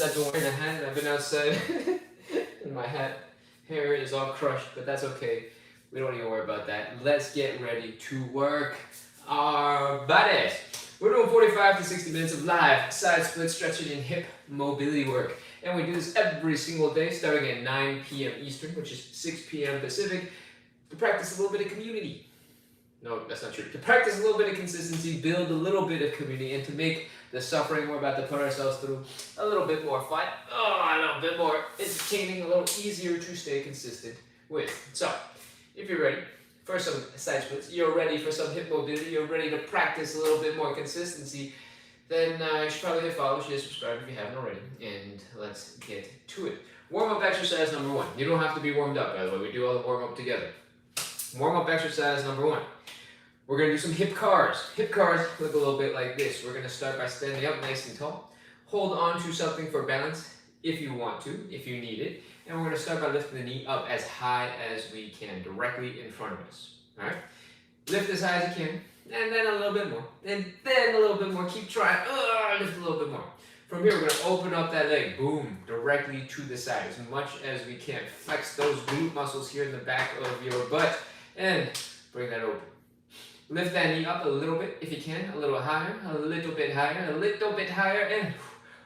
I've been wearing a hat and I've been outside and my hair is all crushed, but that's okay. We don't even worry about that. Let's get ready to work our bodies. We're doing 45 to 60 minutes of live side split stretching and hip mobility work. And we do this every single day starting at 9 p.m. Eastern, which is 6 p.m. Pacific, to practice a little bit of community. No, that's not true. To practice a little bit of consistency, build a little bit of community, and to make the suffering we're about to put ourselves through a little bit more fun, a little bit more entertaining, a little easier to stay consistent with. So, if you're ready for some side splits, you're ready for some hip mobility, you're ready to practice a little bit more consistency, then you should probably hit follow, you should hit subscribe if you haven't already, and let's get to it. Warm-up exercise number 1. You don't have to be warmed up, by the way. We do all the warm-up together. Warm-up exercise number 1. We're going to do some hip cars. Hip cars look a little bit like this. We're going to start by standing up nice and tall. Hold on to something for balance if you want to, if you need it. And we're going to start by lifting the knee up as high as we can, directly in front of us. All right? Lift as high as you can, and then a little bit more. And then a little bit more. Keep trying. Lift a little bit more. From here, we're going to open up that leg. Boom. Directly to the side as much as we can. Flex those glute muscles here in the back of your butt. And bring that open. Lift that knee up a little bit if you can, a little higher, a little bit higher, a little bit higher, and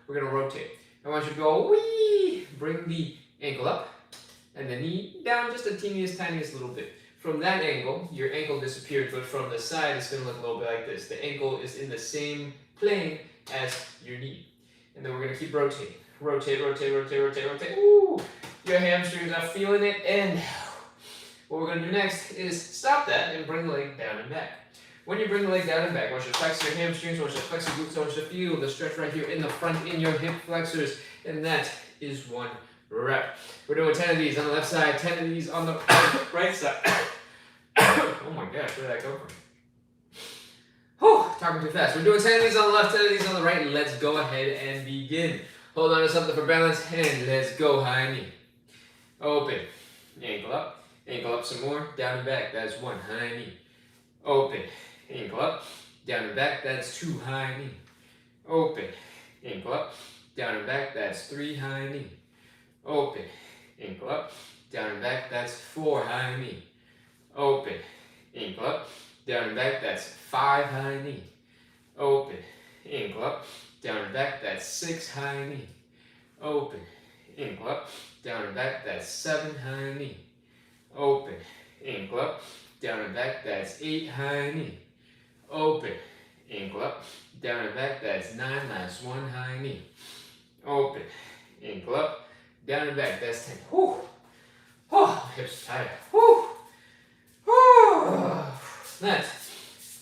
we're going to rotate. I want you to go wee, bring the ankle up, and the knee down just the tiniest little bit. From that angle, your ankle disappeared, but from the side, it's going to look a little bit like this. The ankle is in the same plane as your knee. And then we're going to keep rotating. Rotate. Ooh, your hamstrings are feeling it, and what we're going to do next is stop that and bring the leg down and back. When you bring the leg down and back, I want you to flex your hamstrings, I want you to flex your glutes, I want you to feel the stretch right here in the front in your hip flexors, and that is 1 rep. We're doing 10 of these on the left side, 10 of these on the right side. Oh my gosh, where did that go from? Whew, talking too fast. We're doing 10 of these on the left, 10 of these on the right. Let's go ahead and begin. Hold on to something for balance, and let's go. High knee. Open. Ankle up some more, down and back, that's 1, high knee. Open, ankle up, down and back, that's 2, high knee. Open, ankle up, down and back, that's 3, high knee. Open, ankle up, down and back, that's 4, high knee. Open, ankle up, down and back, that's 5, high knee. Open, ankle up, down and back, that's 6, high knee. Open, ankle up, down and back, that's 7, high knee. Open, ankle up, down and back, that's 8, high knee. Open, ankle up, down and back, that's 9, last 1, high knee. Open, ankle up, down and back, that's 10. Whew. Oh, hips tight. Whew. Whew. That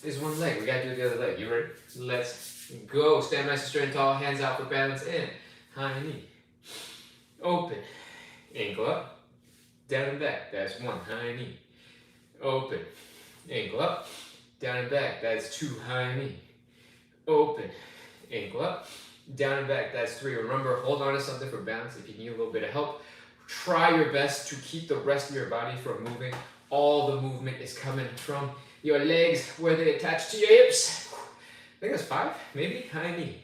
is 1 leg. We gotta do the other leg. You ready? Let's go. Stand nice and straight and tall, hands out for balance, and high knee. Open, ankle up, down and back, that's 1, high knee. Open, ankle up, down and back, that's 2, high knee. Open, ankle up, down and back, that's 3. Remember, hold on to something for balance if you need a little bit of help. Try your best to keep the rest of your body from moving. All the movement is coming from your legs where they attach to your hips. I think that's 5, maybe, high knee.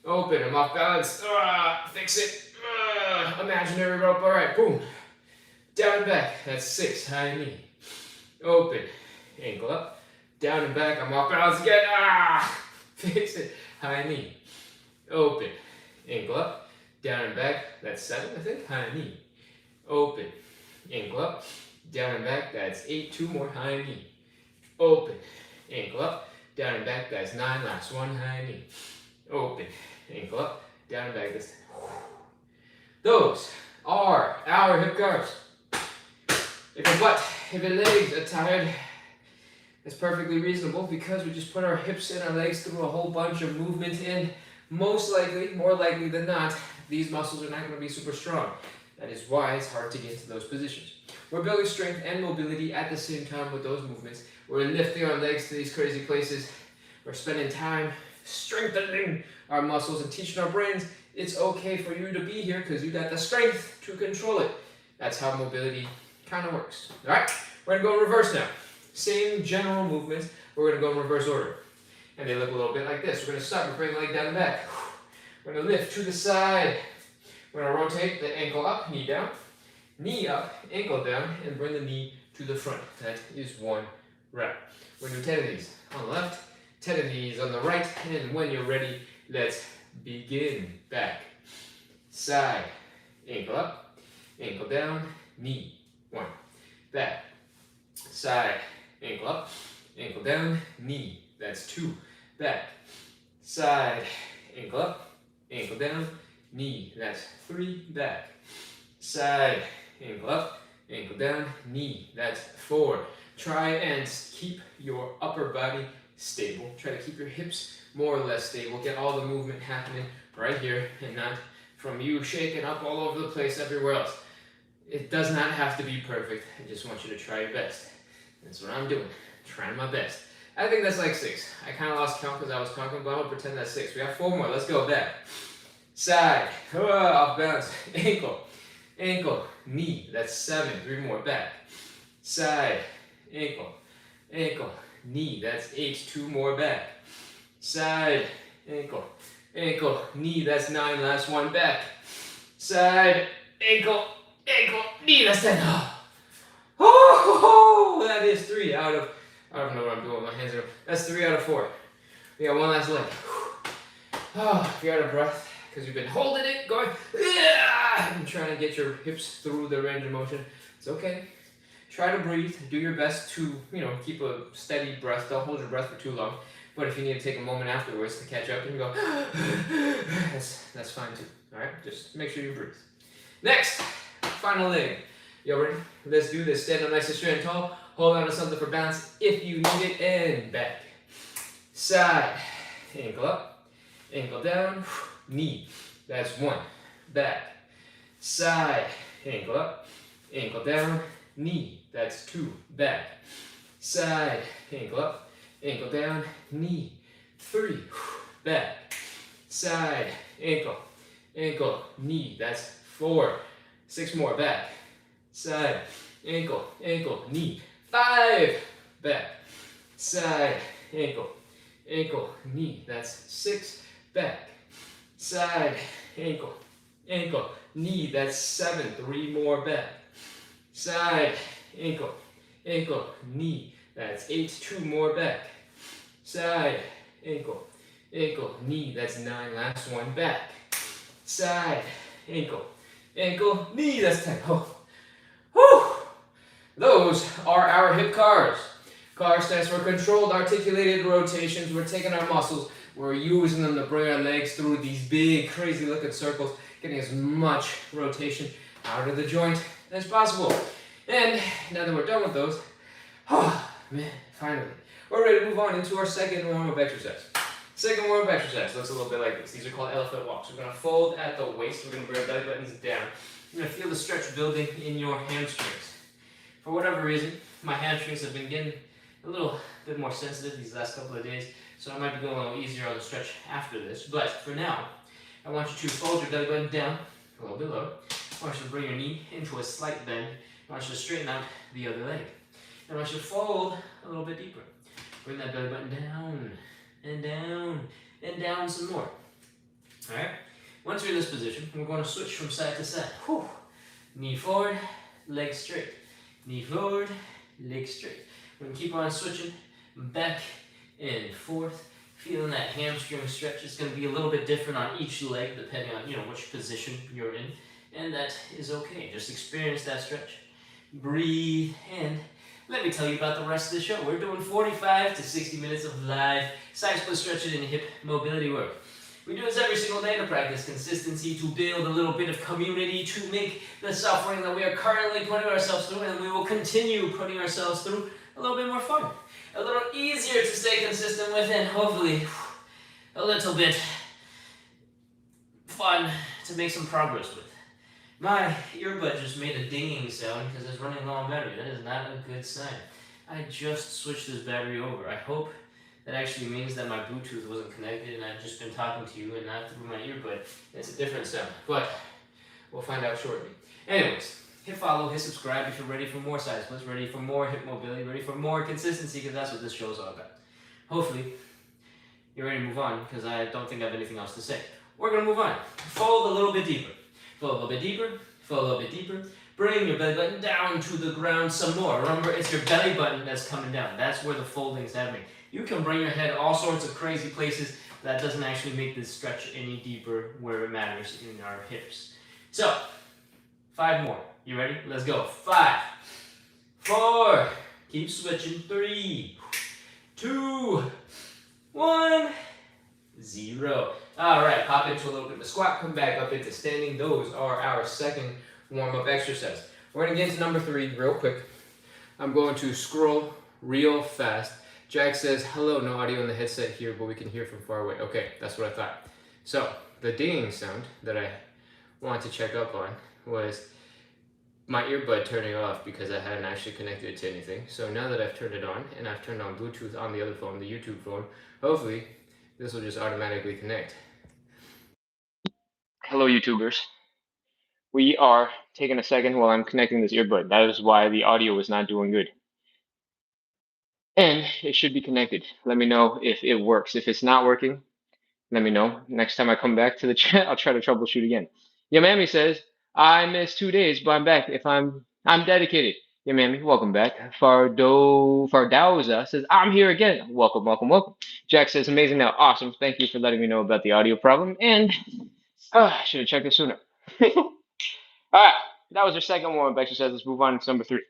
Open, I'm off balance, fix it, imaginary rope, all right, boom. Down and back, that's 6, high knee. Open, ankle up, down and back, I'm off balance again, fix it, high knee. Open, ankle up, down and back, that's 7, I think, high knee. Open, ankle up, down and back, that's 8, 2 more, high knee. Open, ankle up, down and back, that's 9, last 1, high knee. Open, ankle up, down and back, that's 10. Those are our hip cars. If your butt, if your legs are tired, it's perfectly reasonable because we just put our hips and our legs through a whole bunch of movement, and most likely, more likely than not, these muscles are not going to be super strong. That is why it's hard to get into those positions. We're building strength and mobility at the same time with those movements. We're lifting our legs to these crazy places. We're spending time strengthening our muscles and teaching our brains it's okay for you to be here because you got the strength to control it. That's how mobility kind of works. All right, we're going to go in reverse now. Same general movements, we're going to go in reverse order. And they look a little bit like this. We're going to start with bringing the leg down and back. We're gonna lift to the side. We're gonna rotate the ankle up, knee down, knee up, ankle down, and bring the knee to the front. That is 1 rep. We're gonna do 10 of these on the left, 10 of these on the right, and when you're ready, let's begin. Back, side, ankle up, ankle down, knee, 1. Back, side, ankle up, ankle down, knee, that's 2. Back, side, ankle up, ankle down, knee, that's 3. Back, side, ankle up, ankle down, knee, that's 4. Try and keep your upper body stable. Try to keep your hips more or less stable. Get all the movement happening right here and not from you shaking up all over the place everywhere else. It does not have to be perfect. I just want you to try your best. That's what I'm doing, trying my best. I think that's like 6. I kind of lost count because I was counting, but I'm going to pretend that's 6. We have 4 more. Let's go. Back, side, off balance, ankle, ankle, knee. That's 7. 3 more. Back, side, ankle, ankle, knee. That's 8. 2 more. Back, side, ankle, ankle, knee. That's 9. Last 1. Back, side, ankle, ankle, knee. That's 10. Oh, that is 3 out of, I don't know what I'm doing with my hands. That's 3 out of 4. We got one last leg. Oh, if you're out of breath because you've been holding it, going, and trying to get your hips through the range of motion, it's okay. Try to breathe. Do your best to, keep a steady breath. Don't hold your breath for too long. But if you need to take a moment afterwards to catch up and go, that's fine too. All right, just make sure you breathe. Next, final leg. You ready? Let's do this. Stand up nice and straight and tall. Hold on to something for balance if you need it. And back, side, ankle up, ankle down, knee. That's 1. Back, side, ankle up, ankle down, knee. That's 2. Back, side, ankle up, ankle down, knee. 3. Back, side, ankle, ankle, knee. That's 4. 6 more. Back, side, ankle, ankle, knee. 5. Back, side, ankle, ankle, knee. That's 6. Back, side, ankle, ankle, knee. That's 7. 3 more. Back, side, ankle, ankle, knee. That's 8. 2 more. Back, side, ankle, ankle, knee. That's 9. Last 1. Back, side, ankle, ankle, knee. That's 10. Oh. Whew. Those are our hip CARs. CAR stands for controlled articulated rotations. We're taking our muscles, we're using them to bring our legs through these big, crazy looking circles, getting as much rotation out of the joint as possible. And now that we're done with those, finally, we're ready to move on into our second warm-up exercise. Second warm-up exercise looks a little bit like this. These are called elephant walks. We're going to fold at the waist. We're going to bring our belly buttons down. You're going to feel the stretch building in your hamstrings. For whatever reason, my hamstrings have been getting a little bit more sensitive these last couple of days, so I might be going a little easier on the stretch after this. But for now, I want you to fold your belly button down a little bit lower. I want you to bring your knee into a slight bend. I want you to straighten out the other leg. I want you to fold a little bit deeper. Bring that belly button down and down and down some more. All right? Once you're in this position, we're going to switch from side to side. Whew. Knee forward, leg straight. Knee forward, leg straight. We're going to keep on switching back and forth, feeling that hamstring stretch. It's going to be a little bit different on each leg depending on which position you're in, and that is okay. Just experience that stretch. Breathe, and let me tell you about the rest of the show. We're doing 45 to 60 minutes of live side split stretches and hip mobility work. We do this every single day to practice consistency, to build a little bit of community, to make the suffering that we are currently putting ourselves through, and we will continue putting ourselves through, a little bit more fun, a little easier to stay consistent with, and hopefully a little bit fun to make some progress with. My earbud just made a dinging sound because it's running low on battery. That is not a good sign. I just switched this battery over. I hope that actually means that my Bluetooth wasn't connected and I've just been talking to you and not through my earbud. It's a different sound, but we'll find out shortly. Anyways, hit follow, hit subscribe if you're ready for more side splits, ready for more hip mobility, ready for more consistency, because that's what this show is all about. Hopefully, you're ready to move on because I don't think I have anything else to say. we're gonna move on. Fold a little bit deeper. Fold a little bit deeper. Fold a little bit deeper. Bring your belly button down to the ground some more. Remember, it's your belly button that's coming down. That's where the folding is happening. You can bring your head all sorts of crazy places. That doesn't actually make this stretch any deeper where it matters in our hips. So, 5 more. You ready? Let's go. 5, 4, keep switching. 3, 2, 1, 0. All right, pop into a little bit of a squat, come back up into standing. Those are our second warm-up exercise. We're gonna get into number 3 real quick. I'm going to scroll real fast. Jack says, hello, no audio in the headset here, but we can hear from far away. Okay, that's what I thought. So the dinging sound that I wanted to check up on was my earbud turning off because I hadn't actually connected it to anything. So now that I've turned it on and I've turned on Bluetooth on the other phone, the YouTube phone, hopefully this will just automatically connect. Hello, YouTubers. We are taking a second while I'm connecting this earbud. That is why the audio was not doing good. And it should be connected. Let me know if it works. If it's not working, let me know. Next time I come back to the chat, I'll try to troubleshoot again. Yamami says, I missed 2 days, but I'm back. I'm dedicated. Yamami, welcome back. Fardauza says, I'm here again. Welcome, welcome, welcome. Jack says, amazing now. Awesome. Thank you for letting me know about the audio problem. And I should have checked it sooner. All right, that was our second warm-up exercise. Let's move on to number 3.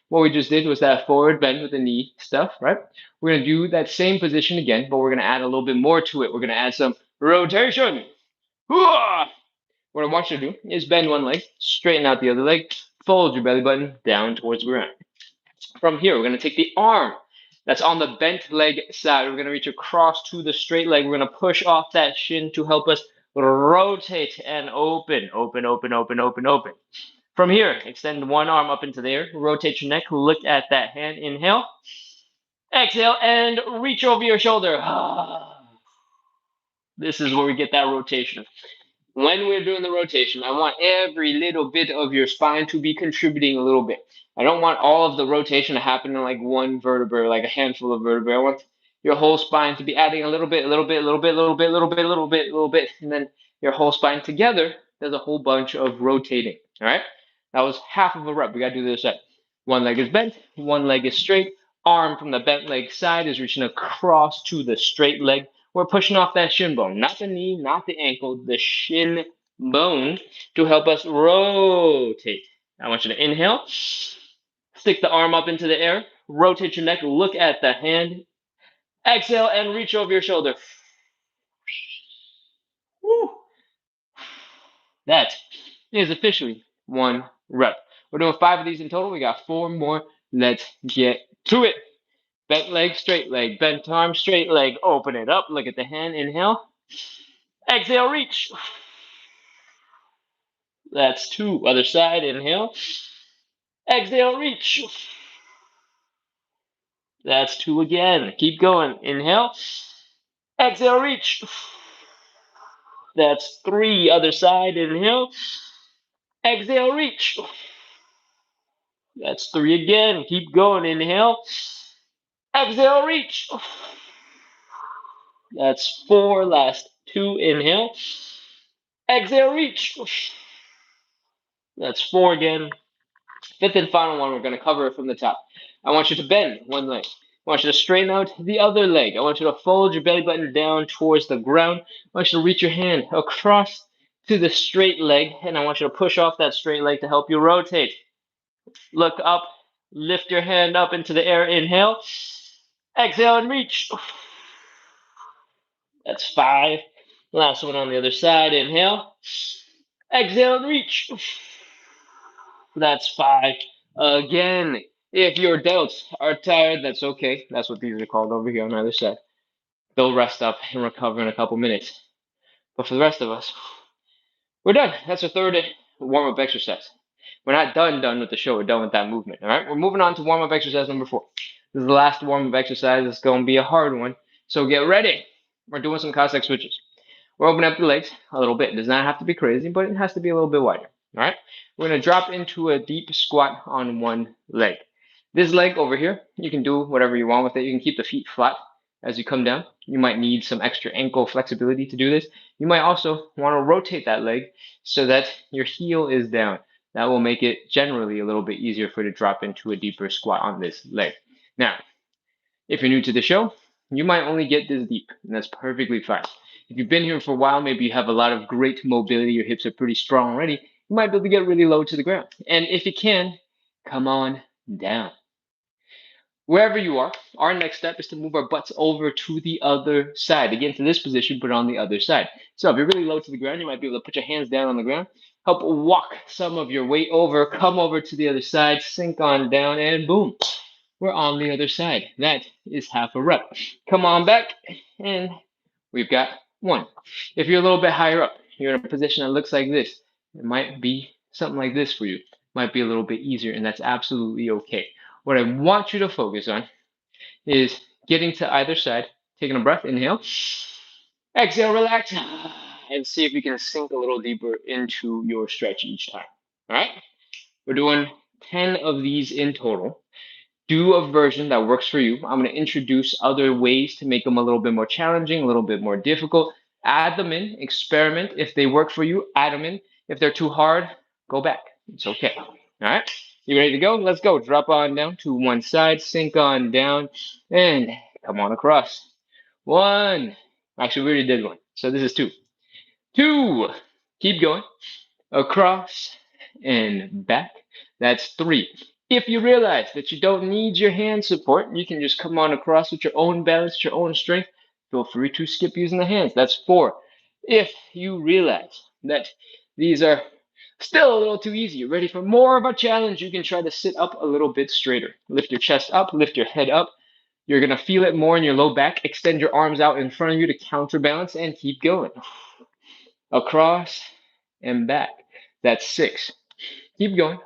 What we just did was that forward bend with the knee stuff, right? We're gonna do that same position again, but we're gonna add a little bit more to it. We're gonna add some rotation. What I want you to do is bend one leg, straighten out the other leg, fold your belly button down towards the ground. From here, we're gonna take the arm that's on the bent leg side. We're gonna reach across to the straight leg. We're gonna push off that shin to help us rotate and open, open, open, open, open, open. From here, extend one arm up into the air, rotate your neck, look at that hand, inhale, exhale, and reach over your shoulder. This is where we get that rotation. When we're doing the rotation, I want every little bit of your spine to be contributing a little bit. I don't want all of the rotation to happen in like one vertebrae, like a handful of vertebrae. I want your whole spine to be adding a little bit, a little bit, a little bit, a little bit, a little bit, a little bit, a little bit, and then your whole spine together does a whole bunch of rotating. All right? That was half of a rep. We got to do this side. One leg is bent, one leg is straight. Arm from the bent leg side is reaching across to the straight leg. We're pushing off that shin bone, not the knee, not the ankle, the shin bone to help us rotate. I want you to inhale, stick the arm up into the air, rotate your neck, look at the hand, exhale, and reach over your shoulder. Woo. That is officially 1 rep. We're doing 5 of these in total. We got 4 more. Let's get to it. Bent leg, straight leg, bent arm, straight leg. Open it up. Look at the hand. Inhale. Exhale, reach. That's 2. Other side. Inhale. Exhale, reach. That's 2 again. Keep going. Inhale. Exhale, reach. That's 3. Other side. Inhale. Exhale, reach. That's 3 again. Keep going. Inhale. Exhale, reach. That's 4. Last 2. Inhale. Exhale, reach. That's 4 again. 5th and final one, we're going to cover it from the top. I want you to bend one leg. I want you to straighten out the other leg. I want you to fold your belly button down towards the ground. I want you to reach your hand across to the straight leg, and I want you to push off that straight leg to help you rotate. Look up, lift your hand up into the air. Inhale, exhale, and reach. That's 5. Last one on the other side. Inhale, exhale, and reach. That's 5. Again, if your delts are tired, that's okay. That's what these are called over here on the other side. They'll rest up and recover in a couple minutes. But for the rest of us, we're done. That's our 3rd warm-up exercise. We're not done with the show. We're done with that movement. All right, we're moving on to warm-up exercise number 4. This is the last warm-up exercise. It's going to be a hard one. So get ready. We're doing some Cossack switches. We're opening up the legs a little bit. It does not have to be crazy, but it has to be a little bit wider. All right, we're going to drop into a deep squat on one leg. This leg over here, you can do whatever you want with it. You can keep the feet flat as you come down. You might need some extra ankle flexibility to do this. You might also want to rotate that leg so that your heel is down. That will make it generally a little bit easier for you to drop into a deeper squat on this leg. Now, if you're new to the show, you might only get this deep, and that's perfectly fine. If you've been here for a while, maybe you have a lot of great mobility, your hips are pretty strong already, you might be able to get really low to the ground. And if you can, come on down. Wherever you are, our next step is to move our butts over to the other side. Again, to this position, but on the other side. So if you're really low to the ground, you might be able to put your hands down on the ground, help walk some of your weight over, come over to the other side, sink on down, and boom, we're on the other side. That is half a rep. Come on back, and we've got one. If you're a little bit higher up, you're in a position that looks like this. It might be something like this for you. It might be a little bit easier, and that's absolutely okay. What I want you to focus on is getting to either side, taking a breath, inhale, exhale, relax, and see if you can sink a little deeper into your stretch each time. All right? We're doing 10 of these in total. Do a version that works for you. I'm going to introduce other ways to make them a little bit more challenging, a little bit more difficult. Add them in, experiment. If they work for you, add them in. If they're too hard, go back. It's okay. All right. You ready to go? Let's go. Drop on down to one side, sink on down, and come on across. One. Actually, we already did one. So this is two. Two. Keep going across and back. That's three. If you realize that you don't need your hand support, you can just come on across with your own balance, your own strength. Feel free to skip using the hands. That's four. If you realize that these are still a little too easy, you're ready for more of a challenge, you can try to sit up a little bit straighter. Lift your chest up, lift your head up. You're going to feel it more in your low back. Extend your arms out in front of you to counterbalance and keep going. Across and back. That's six. Keep going.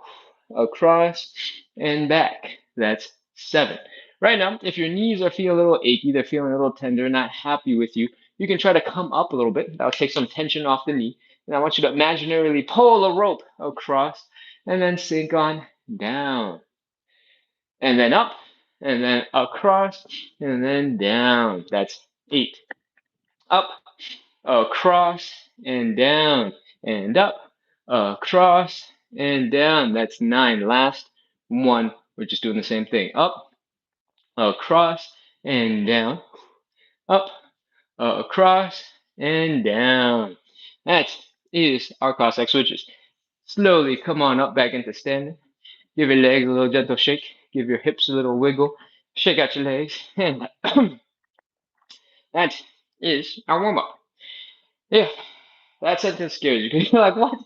Across and back. That's seven. Right now, if your knees are feeling a little achy, they're feeling a little tender, not happy with you, you can try to come up a little bit. That'll take some tension off the knee. And I want you to imaginarily pull a rope across and then sink on down. And then up, and then across, and then down. That's eight. Up, across, and down, and up, across, and down. That's nine. Last one, we're just doing the same thing. Up, across, and down. Up, across, and down. That is our Cossack switches. Slowly come on up back into standing. Give your legs a little gentle shake. Give your hips a little wiggle. Shake out your legs. And that is our warm up. Yeah, that sentence scares you because you're like, what?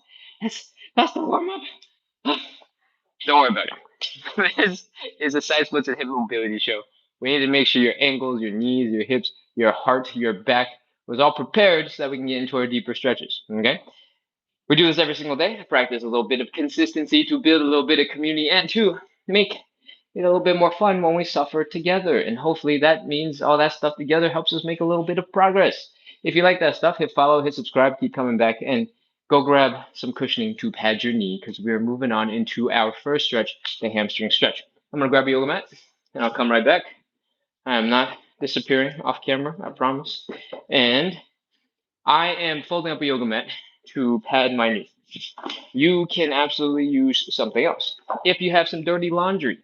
That's the warm up? Don't worry about it. This is a side splits and hip mobility show. We need to make sure your ankles, your knees, your hips, your heart, your back was all prepared so that we can get into our deeper stretches. Okay? We do this every single day to practice a little bit of consistency, to build a little bit of community, and to make it a little bit more fun when we suffer together. And hopefully that means all that stuff together helps us make a little bit of progress. If you like that stuff, hit follow, hit subscribe, keep coming back, and go grab some cushioning to pad your knee because we're moving on into our first stretch, the hamstring stretch. I'm going to grab a yoga mat, and I'll come right back. I am not disappearing off camera, I promise. And I am folding up a yoga mat to pad my knee. You can absolutely use something else. If you have some dirty laundry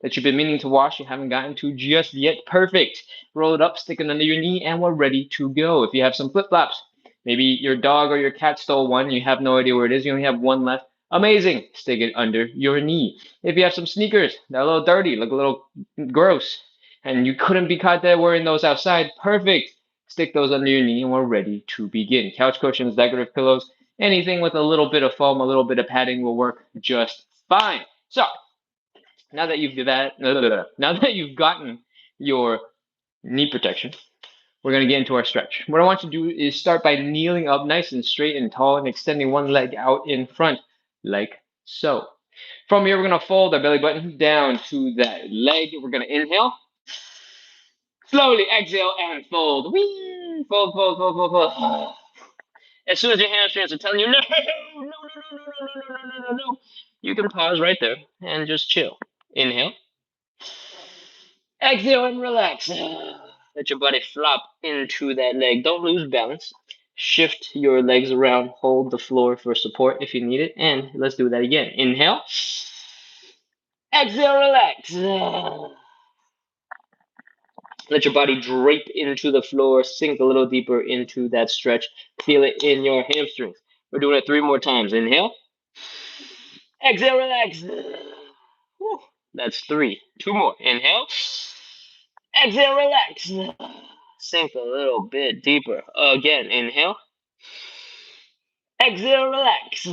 that you've been meaning to wash, you haven't gotten to just yet, perfect. Roll it up, stick it under your knee, and we're ready to go. If you have some flip-flops, maybe your dog or your cat stole one, you have no idea where it is, you only have one left, amazing. Stick it under your knee. If you have some sneakers that are a little dirty, look a little gross, and you couldn't be caught there wearing those outside, perfect. Stick those under your knee, and we're ready to begin. Couch cushions, decorative pillows, anything with a little bit of foam, a little bit of padding will work just fine. So now that you've gotten your knee protection, we're going to get into our stretch. What I want you to do is start by kneeling up nice and straight and tall and extending one leg out in front like so. From here, we're going to fold our belly button down to that leg. We're going to inhale. Slowly exhale and fold. Whee! Fold, fold, fold, fold, fold. As soon as your hamstrings are telling you, no, no, no, no, no, no, no, no, no, no, you can pause right there and just chill. Inhale. Exhale and relax. Let your body flop into that leg. Don't lose balance. Shift your legs around. Hold the floor for support if you need it. And let's do that again. Inhale. Exhale, relax. Let your body drape into the floor. Sink a little deeper into that stretch. Feel it in your hamstrings. We're doing it 3 more times. Inhale. Exhale, relax. Whew. That's 3. 2 more. Inhale. Exhale, relax. Sink a little bit deeper. Again, inhale. Exhale, relax.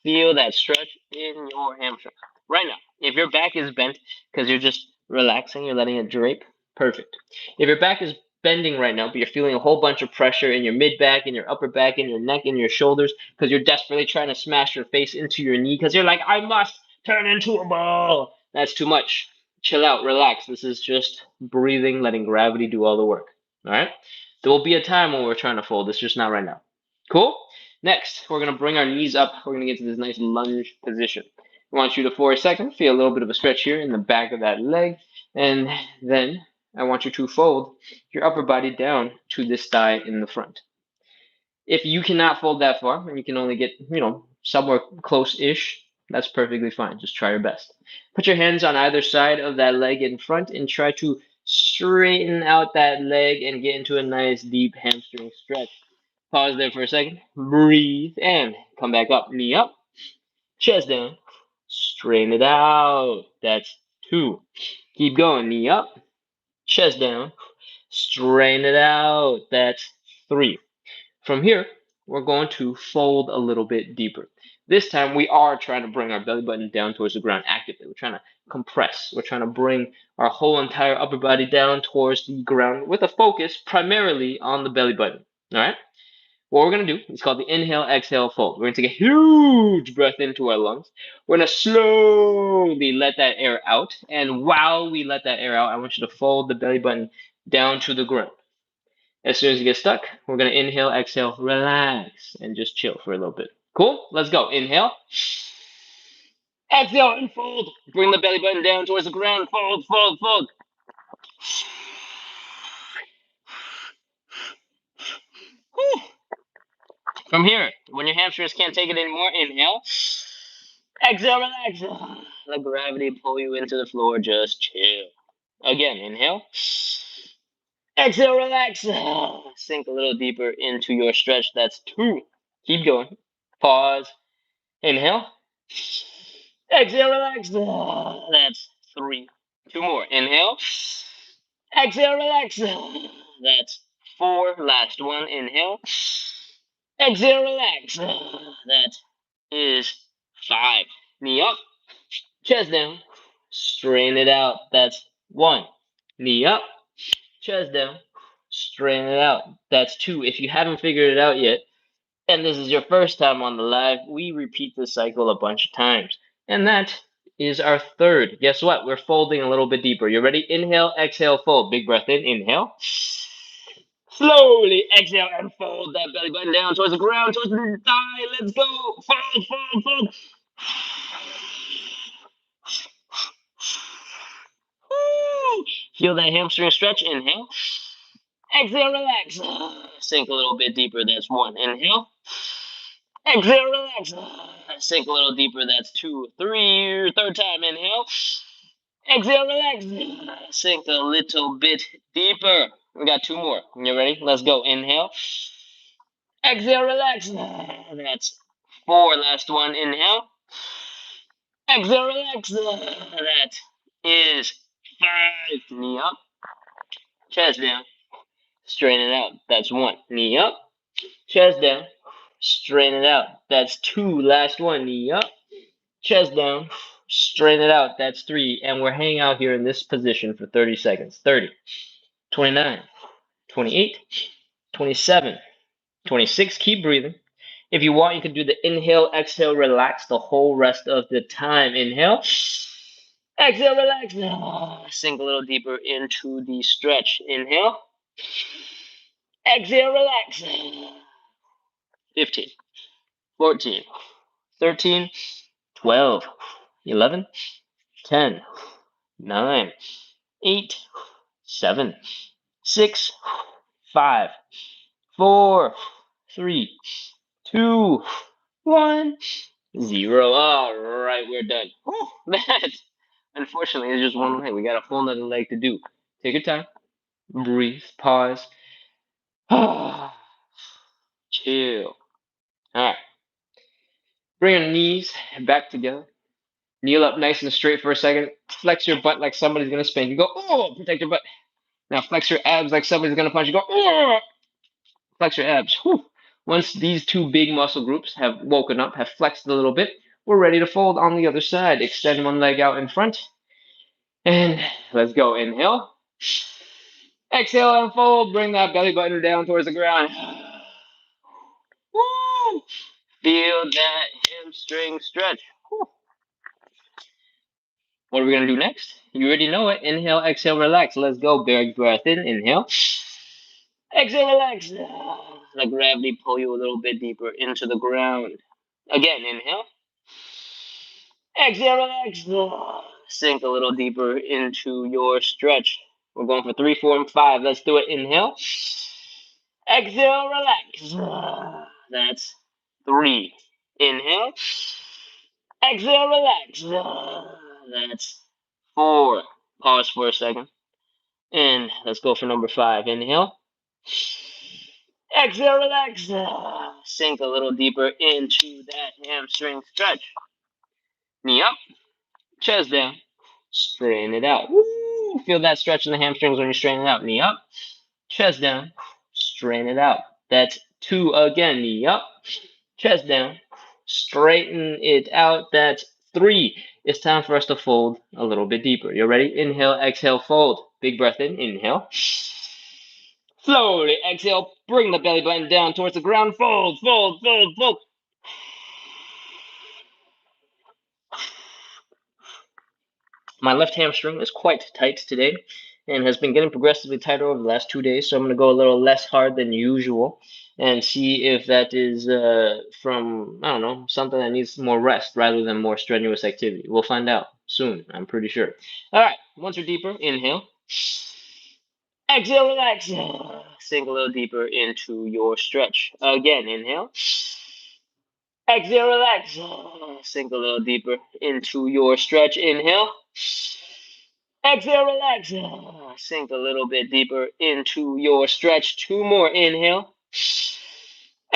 Feel that stretch in your hamstring. Right now, if your back is bent because you're just relaxing, you're letting it drape, perfect. If your back is bending right now, but you're feeling a whole bunch of pressure in your mid back, in your upper back, in your neck, in your shoulders, because you're desperately trying to smash your face into your knee, because you're like, I must turn into a ball. That's too much. Chill out, relax. This is just breathing, letting gravity do all the work. All right? There will be a time when we're trying to fold. It's just not right now. Cool? Next, we're going to bring our knees up. We're going to get to this nice lunge position. I want you to, for a second, feel a little bit of a stretch here in the back of that leg. And then I want you to fold your upper body down to this thigh in the front. If you cannot fold that far and you can only get, somewhere close-ish, that's perfectly fine. Just try your best. Put your hands on either side of that leg in front and try to straighten out that leg and get into a nice deep hamstring stretch. Pause there for a second. Breathe and come back up. Knee up. Chest down. Straighten it out. That's 2. Keep going. Knee up. Chest down. Straighten it out. That's 3. From here, we're going to fold a little bit deeper. This time, we are trying to bring our belly button down towards the ground actively. We're trying to compress. We're trying to bring our whole entire upper body down towards the ground with a focus primarily on the belly button. All right? What we're going to do is called the inhale, exhale, fold. We're going to take a huge breath into our lungs. We're going to slowly let that air out. And while we let that air out, I want you to fold the belly button down to the ground. As soon as you get stuck, we're going to inhale, exhale, relax, and just chill for a little bit. Cool? Let's go. Inhale. Exhale and fold. Bring the belly button down towards the ground. Fold, fold, fold. Whew. From here, when your hamstrings can't take it anymore, inhale. Exhale, relax. Let gravity pull you into the floor. Just chill. Again, inhale. Exhale, relax. Sink a little deeper into your stretch. That's 2. Keep going. Pause. Inhale. Exhale, relax. That's 3. 2 more. Inhale. Exhale, relax. That's 4. Last one. Inhale. Exhale, relax. That is 5. Knee up. Chest down. Strain it out. That's 1. Knee up. Chest down. Strain it out. That's 2. If you haven't figured it out yet, and this is your first time on the live, we repeat this cycle a bunch of times. And that is our 3rd. Guess what? We're folding a little bit deeper. You ready? Inhale, exhale, fold. Big breath in. Inhale. Slowly exhale and fold that belly button down towards the ground, towards the thigh. Let's go. Fold, fold, fold. Woo! Feel that hamstring stretch. Inhale. Exhale, relax. Sink a little bit deeper. That's 1. Inhale. Exhale, relax. Sink a little deeper. That's 2. 3. 3rd time. Inhale. Exhale, relax. Sink a little bit deeper. We got 2 more. You ready? Let's go. Inhale. Exhale, relax. That's 4. Last one. Inhale. Exhale, relax. That is 5. Knee up. Chest down. Straighten it out. That's 1. Knee up. Chest down. Straighten it out. That's 2. Last one. Knee up. Chest down. Straighten it out. That's 3. And we're hanging out here in this position for 30 seconds. 30. 29. 28. 27. 26. Keep breathing. If you want, you can do the inhale, exhale, relax the whole rest of the time. Inhale. Exhale, relax. Sink a little deeper into the stretch. Inhale. Exhale, relax. 15, 14, 13, 12, 11, 10, 9, 8, 7, 6, 5, 4, 3, 2, 1, 0. All right, we're done. Whew, that, unfortunately, is just one leg. We got a whole nother leg to do. Take your time. Breathe. Pause. Chill. All right. Bring your knees back together. Kneel up nice and straight for a second. Flex your butt like somebody's gonna spank you. Go, oh, protect your butt. Now flex your abs like somebody's gonna punch you. Go, oh, flex your abs. Whew. Once these two big muscle groups have woken up, have flexed a little bit, we're ready to fold on the other side. Extend one leg out in front. And let's go. Inhale. Exhale and fold. Bring that belly button down towards the ground. Woo! Feel that hamstring stretch. Whew. What are we going to do next? You already know it. Inhale, exhale, relax. Let's go. Big breath in. Inhale. Exhale, relax. Let gravity pull you a little bit deeper into the ground. Again, inhale. Exhale, relax. Sink a little deeper into your stretch. We're going for 3, 4, and 5. Let's do it. Inhale. Exhale, relax. That's 3. Inhale. Exhale, relax. That's 4. Pause for a second. And let's go for number 5. Inhale. Exhale, relax. Sink a little deeper into that hamstring stretch. Knee up, chest down. Straighten it out. Woo! Feel that stretch in the hamstrings when you straighten it out. Knee up, chest down. Straighten it out. That's 2 again. Knee up, chest down. Straighten it out. That's 3. It's time for us to fold a little bit deeper. You ready? Inhale, exhale, fold. Big breath in. Inhale. Slowly exhale. Bring the belly button down towards the ground. Fold, fold, fold, fold. My left hamstring is quite tight today and has been getting progressively tighter over the last 2 days, so I'm going to go a little less hard than usual and see if that is from, I don't know, something that needs more rest rather than more strenuous activity. We'll find out soon, I'm pretty sure. All right, once you're deeper, inhale. Exhale, relax. Sink a little deeper into your stretch. Again, inhale. Exhale, relax. Sink a little deeper into your stretch. Inhale. Exhale, relax. Sink a little bit deeper into your stretch. 2 more. Inhale.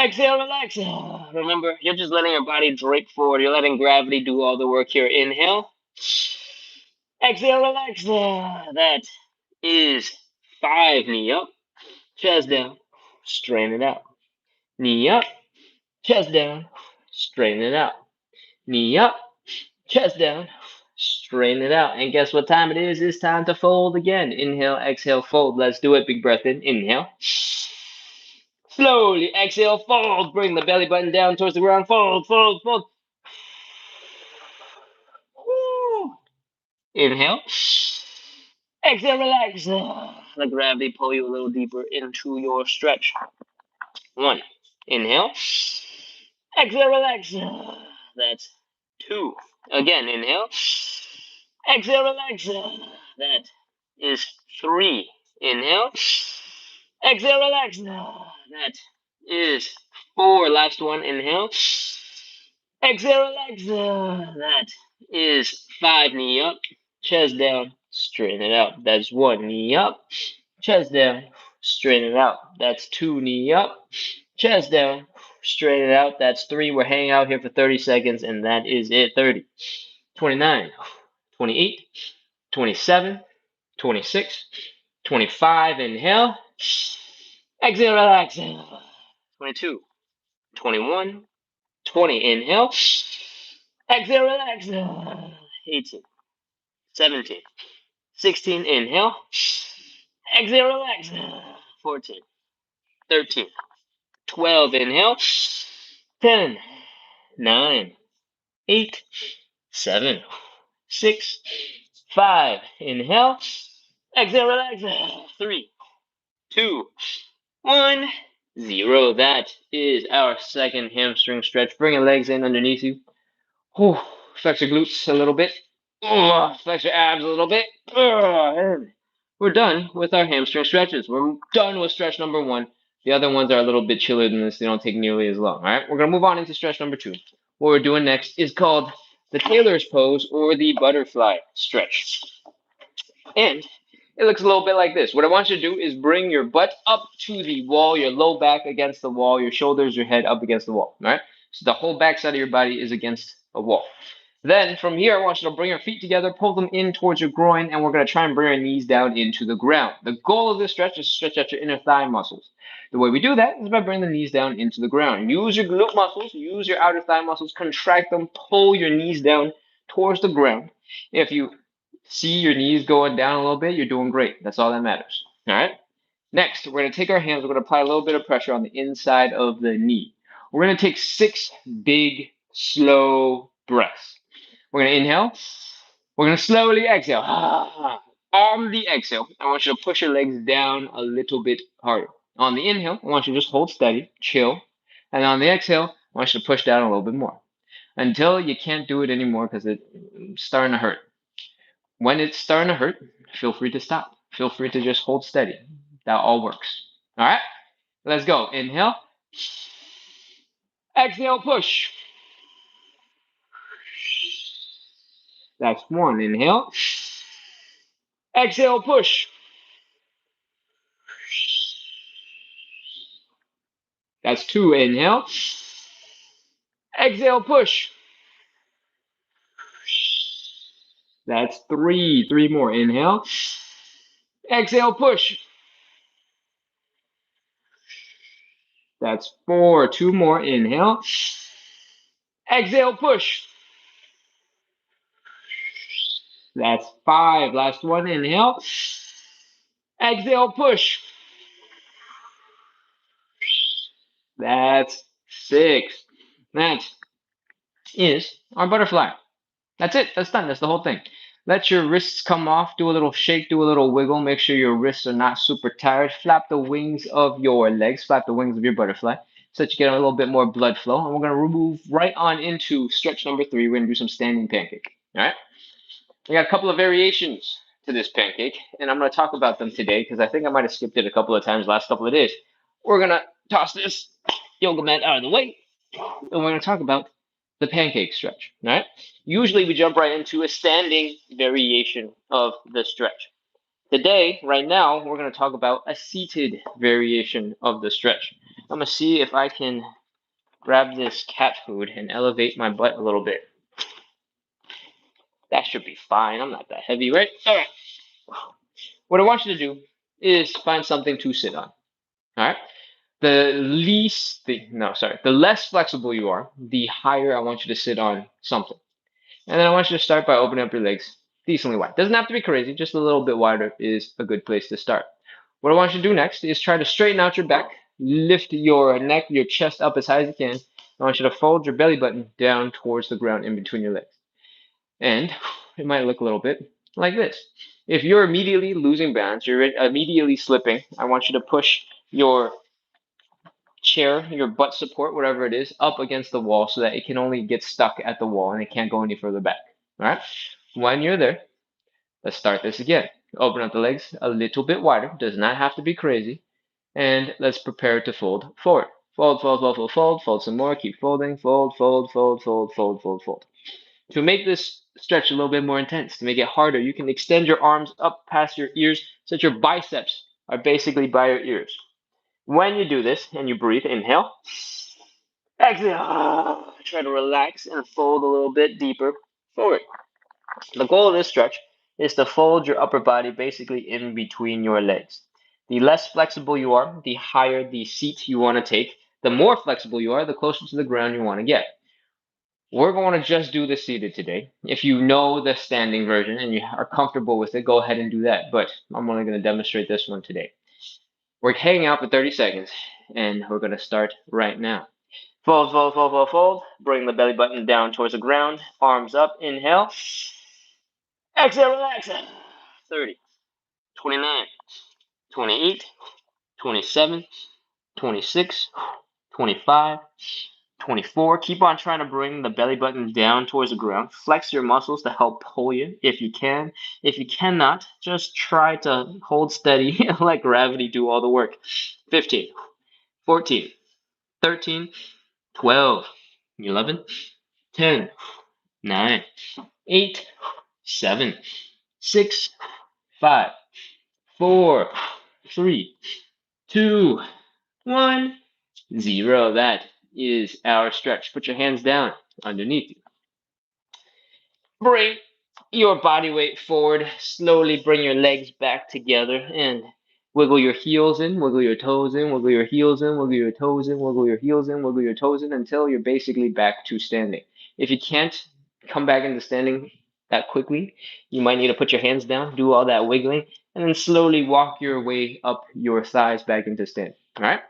Exhale, relax. Remember, you're just letting your body drape forward. You're letting gravity do all the work here. Inhale. Exhale, relax. That is 5. Knee up, chest down. Straighten it out. Knee up, chest down. Straighten it out. Knee up, chest down. Straighten it out. And guess what time it is? It's time to fold again. Inhale, exhale, fold. Let's do it. Big breath in. Inhale. Slowly exhale, fold. Bring the belly button down towards the ground. Fold, fold, fold. Woo. Inhale. Exhale, relax. Let gravity pull you a little deeper into your stretch. 1. Inhale. Exhale, relax. That's 2. Again, inhale. Exhale, relax. That is 3. Inhale. Exhale, relax. That is 4. Last one. Inhale. Exhale, relax. That is 5. Knee up, chest down. Straighten it out. That's 1. Knee up, chest down. Straighten it out. That's 2. Knee up, chest down. Straighten it out. That's 3. We're hanging out here for 30 seconds, and that is it. 30, 29, 28, 27, 26, 25. Inhale. Exhale, relax. 22, 21, 20. Inhale. Exhale, relax. 18, 17, 16. Inhale. Exhale, relax. 14, 13, 12. Inhale. 10, 9, 8, 7, 6, 5. Inhale. Exhale, relax. 3, 2, 1, 0. That is our second hamstring stretch. Bring your legs in underneath you. Whew. Flex your glutes a little bit. Flex your abs a little bit. And we're done with our hamstring stretches. We're done with stretch number 1. The other ones are a little bit chiller than this. They don't take nearly as long. All right, we're going to move on into stretch number 2. What we're doing next is called the tailor's pose or the butterfly stretch. And it looks a little bit like this. What I want you to do is bring your butt up to the wall, your low back against the wall, your shoulders, your head up against the wall. All right, so the whole back side of your body is against a wall. Then from here, I want you to bring your feet together, pull them in towards your groin, and we're going to try and bring our knees down into the ground. The goal of this stretch is to stretch out your inner thigh muscles. The way we do that is by bringing the knees down into the ground. Use your glute muscles, use your outer thigh muscles, contract them, pull your knees down towards the ground. If you see your knees going down a little bit, you're doing great. That's all that matters. All right? Next, we're going to take our hands, we're going to apply a little bit of pressure on the inside of the knee. We're going to take 6 big, slow breaths. We're going to inhale. We're going to slowly exhale. On the exhale, I want you to push your legs down a little bit harder. On the inhale, I want you to just hold steady, chill. And on the exhale, I want you to push down a little bit more until you can't do it anymore because it's starting to hurt. When it's starting to hurt, feel free to stop. Feel free to just hold steady. That all works. All right, let's go. Inhale. Exhale, push. That's 1. Inhale. Exhale, push. That's 2. Inhale. Exhale, push. That's 3. 3 more. Inhale. Exhale, push. That's 4. 2 more. Inhale. Exhale, push. That's 5. Last one. Inhale. Exhale, push. That's 6. That is our butterfly. That's it. That's done. That's the whole thing. Let your wrists come off. Do a little shake. Do a little wiggle. Make sure your wrists are not super tired. Flap the wings of your legs. Flap the wings of your butterfly so that you get a little bit more blood flow. And we're going to move right on into stretch number 3. We're going to do some standing pancake. All right? We got a couple of variations to this pancake, and I'm going to talk about them today because I think I might have skipped it a couple of times the last couple of days. We're going to toss this yoga mat out of the way, and we're going to talk about the pancake stretch. All right? Usually we jump right into a standing variation of the stretch. Today, right now, we're going to talk about a seated variation of the stretch. I'm going to see if I can grab this cat food and elevate my butt a little bit. That should be fine. I'm not that heavy, right? All right. What I want you to do is find something to sit on. All right. The less flexible you are, the higher I want you to sit on something. And then I want you to start by opening up your legs decently wide. Doesn't have to be crazy, just a little bit wider is a good place to start. What I want you to do next is try to straighten out your back, lift your neck, your chest up as high as you can. I want you to fold your belly button down towards the ground in between your legs. And it might look a little bit like this. If you're immediately losing balance, you're immediately slipping, I want you to push your chair, your butt support, whatever it is, up against the wall so that it can only get stuck at the wall and it can't go any further back. All right? When you're there, let's start this again. Open up the legs a little bit wider. Does not have to be crazy. And let's prepare to fold forward. Fold, fold, fold, fold, fold, fold some more. Keep folding. Fold, fold, fold, fold, fold, fold, fold. To make this stretch a little bit more intense, to make it harder, you can extend your arms up past your ears so that your biceps are basically by your ears. When you do this and you breathe, inhale, exhale, try to relax and fold a little bit deeper forward. The goal of this stretch is to fold your upper body basically in between your legs. The less flexible you are, the higher the seat you want to take. The more flexible you are, the closer to the ground you want to get. We're going to just do the seated today. If you know the standing version and you are comfortable with it, go ahead and do that. But I'm only going to demonstrate this one today. We're hanging out for 30 seconds, and we're going to start right now. Fold, fold, fold, fold, fold. Bring the belly button down towards the ground. Arms up. Inhale. Exhale, relax. 30, 29, 28, 27, 26, 25, 24. Keep on trying to bring the belly button down towards the ground. Flex your muscles to help pull you if you can. If you cannot, just try to hold steady and let gravity do all the work. 15, 14, 13, 12, 11, 10, 9, 8, 7, 6, 5, 4, 3, 2, 1, 0. That is our stretch. Put your hands down underneath you. Bring your body weight forward. Slowly bring your legs back together and wiggle your heels in, wiggle your toes in, wiggle your heels in, wiggle your toes in, wiggle your heels in, wiggle your toes in until you're basically back to standing. If you can't come back into standing that quickly, you might need to put your hands down, do all that wiggling, and then slowly walk your way up your thighs back into standing. All right?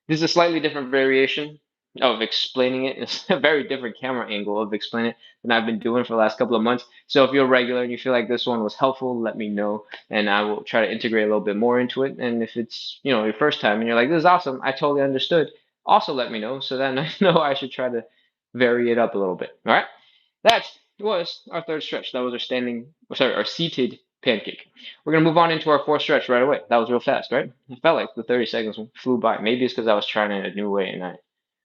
This is a slightly different variation of explaining it. It's a very different camera angle of explaining it than I've been doing for the last couple of months. So if you're a regular and you feel like this one was helpful, let me know, and I will try to integrate a little bit more into it. And if it's your first time and you're like, this is awesome, I totally understood, also let me know so then I know I should try to vary it up a little bit. All right, that was our third stretch. That was our seated pancake. We're gonna move on into our fourth stretch right away. That was real fast, right? It felt like the 30 seconds flew by. Maybe it's because I was trying it a new way and I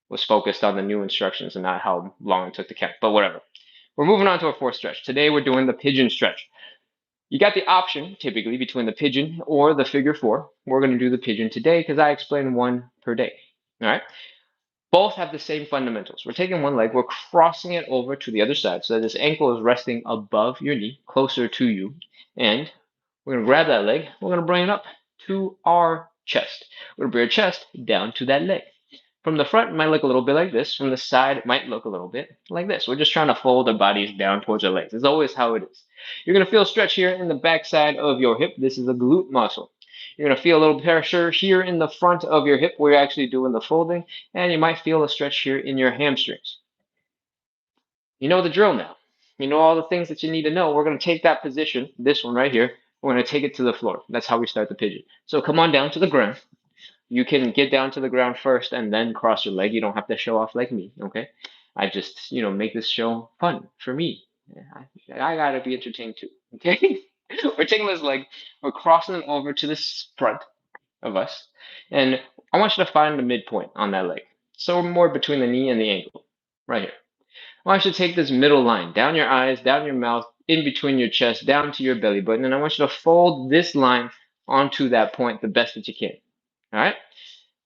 was focused on the new instructions and not how long it took to count, but whatever. We're moving on to our fourth stretch. Today we're doing the pigeon stretch. You got the option typically between the pigeon or the figure four. We're going to do the pigeon today because I explain one per day. All right. Both have the same fundamentals. We're taking one leg, we're crossing it over to the other side so that this ankle is resting above your knee, closer to you. And we're going to grab that leg, we're going to bring it up to our chest. We're going to bring our chest down to that leg. From the front, it might look a little bit like this. From the side, it might look a little bit like this. We're just trying to fold our bodies down towards our legs. It's always how it is. You're going to feel a stretch here in the back side of your hip. This is a glute muscle. You're going to feel a little pressure here in the front of your hip where you're actually doing the folding. And you might feel a stretch here in your hamstrings. You know the drill now. You know all the things that you need to know. We're going to take that position, this one right here. We're going to take it to the floor. That's how we start the pigeon. So come on down to the ground. You can get down to the ground first and then cross your leg. You don't have to show off like me, okay? I just, make this show fun for me. I gotta be entertained too, okay? We're taking this leg, we're crossing it over to this front of us, and I want you to find the midpoint on that leg. So more between the knee and the ankle, right here. I want you to take this middle line, down your eyes, down your mouth, in between your chest, down to your belly button, and I want you to fold this line onto that point the best that you can, all right?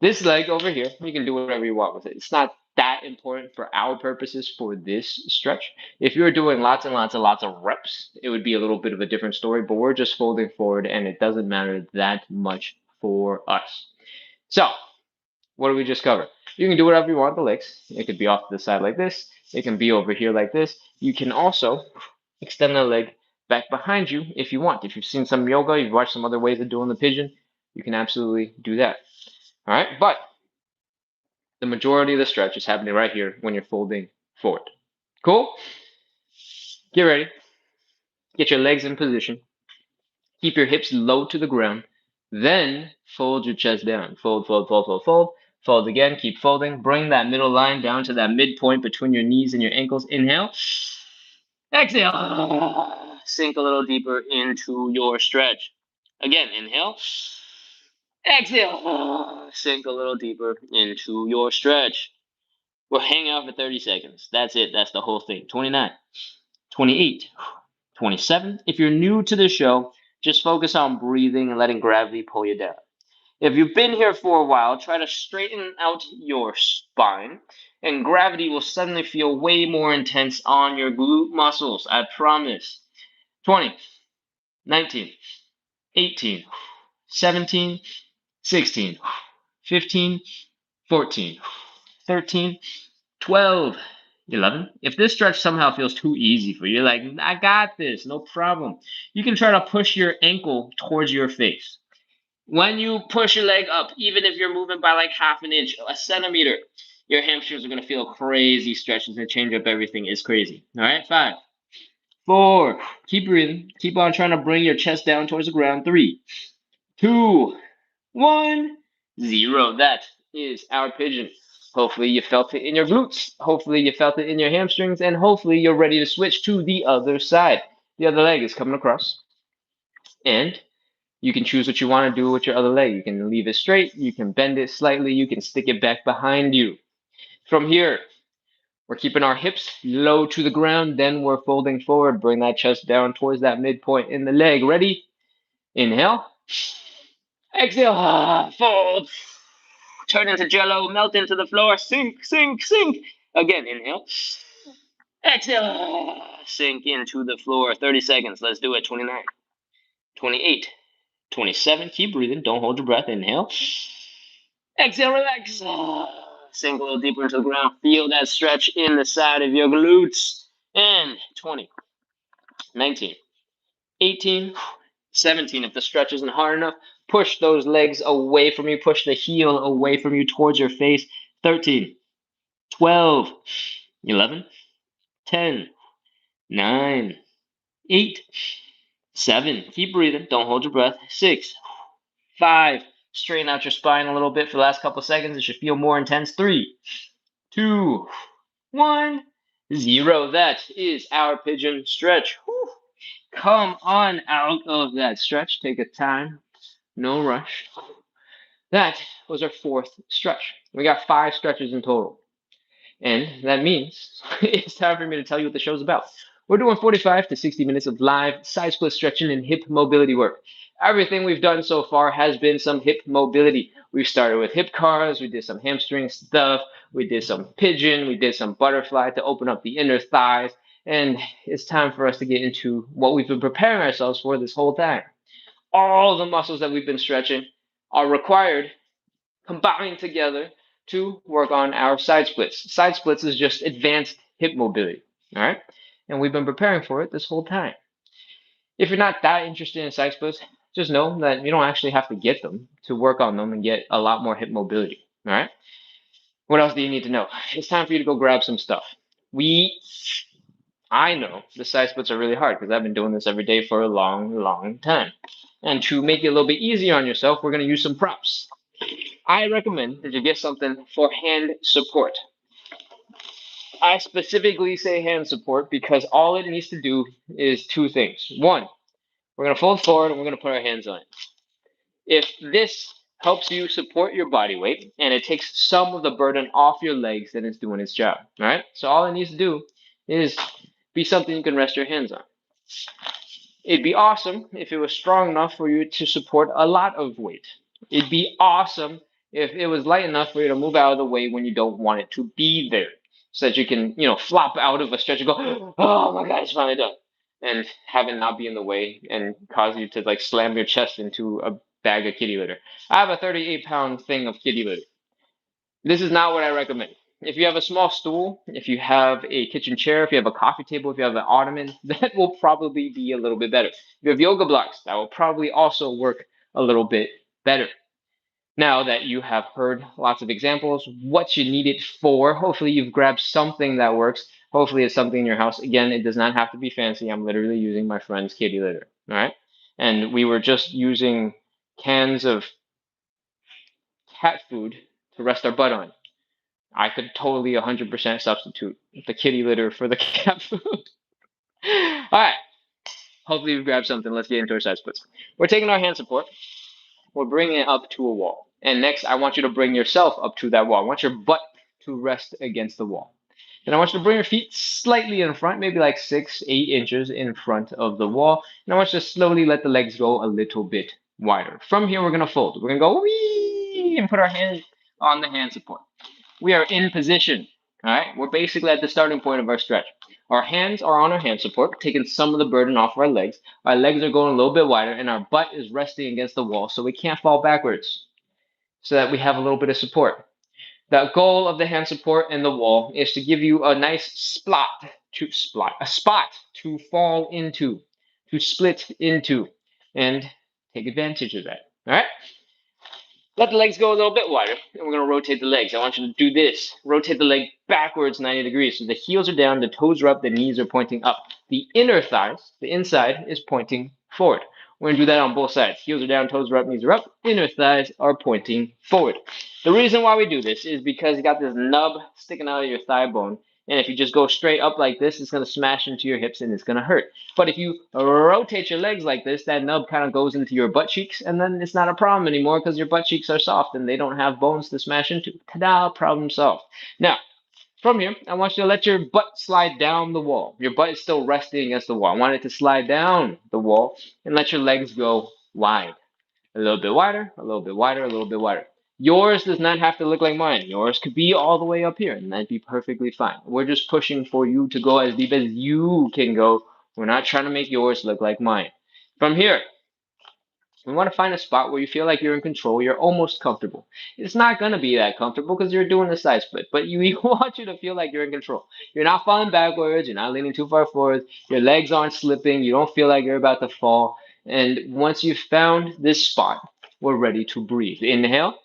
This leg over here, you can do whatever you want with it. It's not that important for our purposes for this stretch. If you're doing lots and lots and lots of reps, it would be a little bit of a different story, but we're just folding forward and it doesn't matter that much for us. So, what do we just cover? You can do whatever you want with the legs. It could be off to the side like this. It can be over here like this. You can also extend the leg back behind you if you want. If you've seen some yoga, you've watched some other ways of doing the pigeon, you can absolutely do that. All right, but the majority of the stretch is happening right here when you're folding forward. Cool? Get ready. Get your legs in position. Keep your hips low to the ground. Then fold your chest down. Fold, fold, fold, fold, fold. Fold again. Keep folding. Bring that middle line down to that midpoint between your knees and your ankles. Inhale. Exhale. Sink a little deeper into your stretch. Again, inhale. Exhale. Sink a little deeper into your stretch. We're hanging out for 30 seconds. That's it. That's the whole thing. 29, 28, 27. If you're new to the show, just focus on breathing and letting gravity pull you down. If you've been here for a while, try to straighten out your spine, and gravity will suddenly feel way more intense on your glute muscles. I promise. 20, 19, 18, 17, 16, 15, 14, 13, 12, 11. If this stretch somehow feels too easy for you, like, I got this, no problem. You can try to push your ankle towards your face. When you push your leg up, even if you're moving by like half an inch, a centimeter, your hamstrings are going to feel crazy stretches and change up everything. It's crazy. All right, 5, 4, keep breathing. Keep on trying to bring your chest down towards the ground. 3, 2, 1, 0. That is our pigeon. Hopefully you felt it in your glutes. Hopefully you felt it in your hamstrings. And hopefully you're ready to switch to the other side. The other leg is coming across. And you can choose what you want to do with your other leg. You can leave it straight. You can bend it slightly. You can stick it back behind you. From here, we're keeping our hips low to the ground. Then we're folding forward. Bring that chest down towards that midpoint in the leg. Ready? Inhale. Exhale. Fold. Turn into jello. Melt into the floor. Sink, sink, sink. Again, inhale. Exhale. Sink into the floor. 30 seconds. Let's do it. 29, 28, 27. Keep breathing. Don't hold your breath. Inhale. Exhale, relax. Sink a little deeper into the ground. Feel that stretch in the side of your glutes. And 20, 19, 18, 17. If the stretch isn't hard enough, push those legs away from you. Push the heel away from you towards your face. 13, 12, 11, 10, 9, 8, 7. Keep breathing. Don't hold your breath. 6, 5. Straighten out your spine a little bit for the last couple seconds. It should feel more intense. 3, 2, 1, 0. That is our pigeon stretch. Whew. Come on out of that stretch. Take a time. No rush. That was our fourth stretch. We got 5 stretches in total. And that means it's time for me to tell you what the show's about. We're doing 45 to 60 minutes of live side split stretching and hip mobility work. Everything we've done so far has been some hip mobility. We started with hip cars, we did some hamstring stuff, we did some pigeon, we did some butterfly to open up the inner thighs, and it's time for us to get into what we've been preparing ourselves for this whole time. All the muscles that we've been stretching are required combined together to work on our side splits. Side splits is just advanced hip mobility, all right? And we've been preparing for it this whole time. If you're not that interested in side splits, just know that you don't actually have to get them to work on them and get a lot more hip mobility, all right? What else do you need to know? It's time for you to go grab some stuff. I know the side splits are really hard because I've been doing this every day for a long, long time. And to make it a little bit easier on yourself, we're going to use some props. I recommend that you get something for hand support. I specifically say hand support because all it needs to do is 2 things. 1, we're going to fold forward and we're going to put our hands on it. If this helps you support your body weight and it takes some of the burden off your legs, then it's doing its job. All right? So all it needs to do is be something you can rest your hands on. It'd be awesome if it was strong enough for you to support a lot of weight. It'd be awesome if it was light enough for you to move out of the way when you don't want it to be there. So that you can, flop out of a stretch and go, oh my God, it's finally done. And have it not be in the way and cause you to like slam your chest into a bag of kitty litter. I have a 38-pound thing of kitty litter. This is not what I recommend. If you have a small stool, if you have a kitchen chair, if you have a coffee table, if you have an ottoman, that will probably be a little bit better. If you have yoga blocks, that will probably also work a little bit better. Now that you have heard lots of examples, what you need it for, hopefully you've grabbed something that works. Hopefully it's something in your house. Again, it does not have to be fancy. I'm literally using my friend's kitty litter, all right? And we were just using cans of cat food to rest our butt on. I could totally 100% substitute the kitty litter for the cat food. All right. Hopefully you've grabbed something. Let's get into our side splits. We're taking our hand support. We're bringing it up to a wall. And next, I want you to bring yourself up to that wall. I want your butt to rest against the wall. And I want you to bring your feet slightly in front, maybe like 6, 8 inches in front of the wall. And I want you to slowly let the legs go a little bit wider. From here, we're going to fold. We're going to go wee and put our hand on the hand support. We are in position. All right. We're basically at the starting point of our stretch. Our hands are on our hand support, taking some of the burden off our legs. Our legs are going a little bit wider, and our butt is resting against the wall so we can't fall backwards, so that we have a little bit of support. The goal of the hand support and the wall is to give you a nice spot to fall into, to split into, and take advantage of that. All right. Let the legs go a little bit wider, and we're going to rotate the legs. I want you to do this. Rotate the leg backwards 90 degrees. So the heels are down, the toes are up, the knees are pointing up. The inner thighs, the inside, is pointing forward. We're going to do that on both sides. Heels are down, toes are up, knees are up. Inner thighs are pointing forward. The reason why we do this is because you got this nub sticking out of your thigh bone. And if you just go straight up like this, it's going to smash into your hips and it's going to hurt. But if you rotate your legs like this, that nub kind of goes into your butt cheeks, and then it's not a problem anymore because your butt cheeks are soft and they don't have bones to smash into. Ta-da, problem solved. Now, from here, I want you to let your butt slide down the wall. Your butt is still resting against the wall. I want it to slide down the wall and let your legs go wide. A little bit wider, a little bit wider, a little bit wider. Yours does not have to look like mine. Yours could be all the way up here, and that'd be perfectly fine. We're just pushing for you to go as deep as you can go. We're not trying to make yours look like mine. From here, we want to find a spot where you feel like you're in control, you're almost comfortable. It's not going to be that comfortable because you're doing a side split, but we want you to feel like you're in control. You're not falling backwards, you're not leaning too far forward, your legs aren't slipping, you don't feel like you're about to fall. And once you've found this spot, we're ready to breathe. Inhale,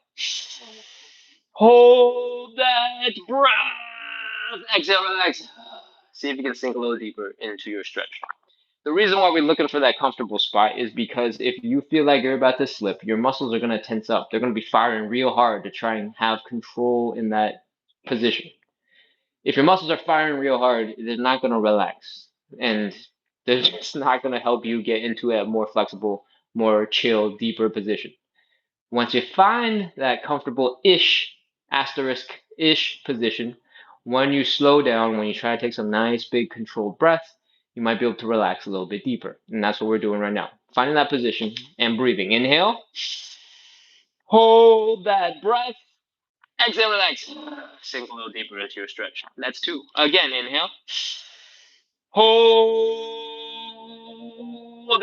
hold that breath, exhale, relax. See if you can sink a little deeper into your stretch. The reason why we're looking for that comfortable spot is because if you feel like you're about to slip, your muscles are going to tense up. They're going to be firing real hard to try and have control in that position. If your muscles are firing real hard, they're not going to relax. And they're just not going to help you get into a more flexible, more chill, deeper position. Once you find that comfortable-ish, asterisk-ish position, when you slow down, when you try to take some nice, big, controlled breaths, you might be able to relax a little bit deeper. And that's what we're doing right now. Finding that position and breathing. Inhale. Hold that breath. Exhale, relax. Sink a little deeper into your stretch. That's two. Again, inhale. Hold.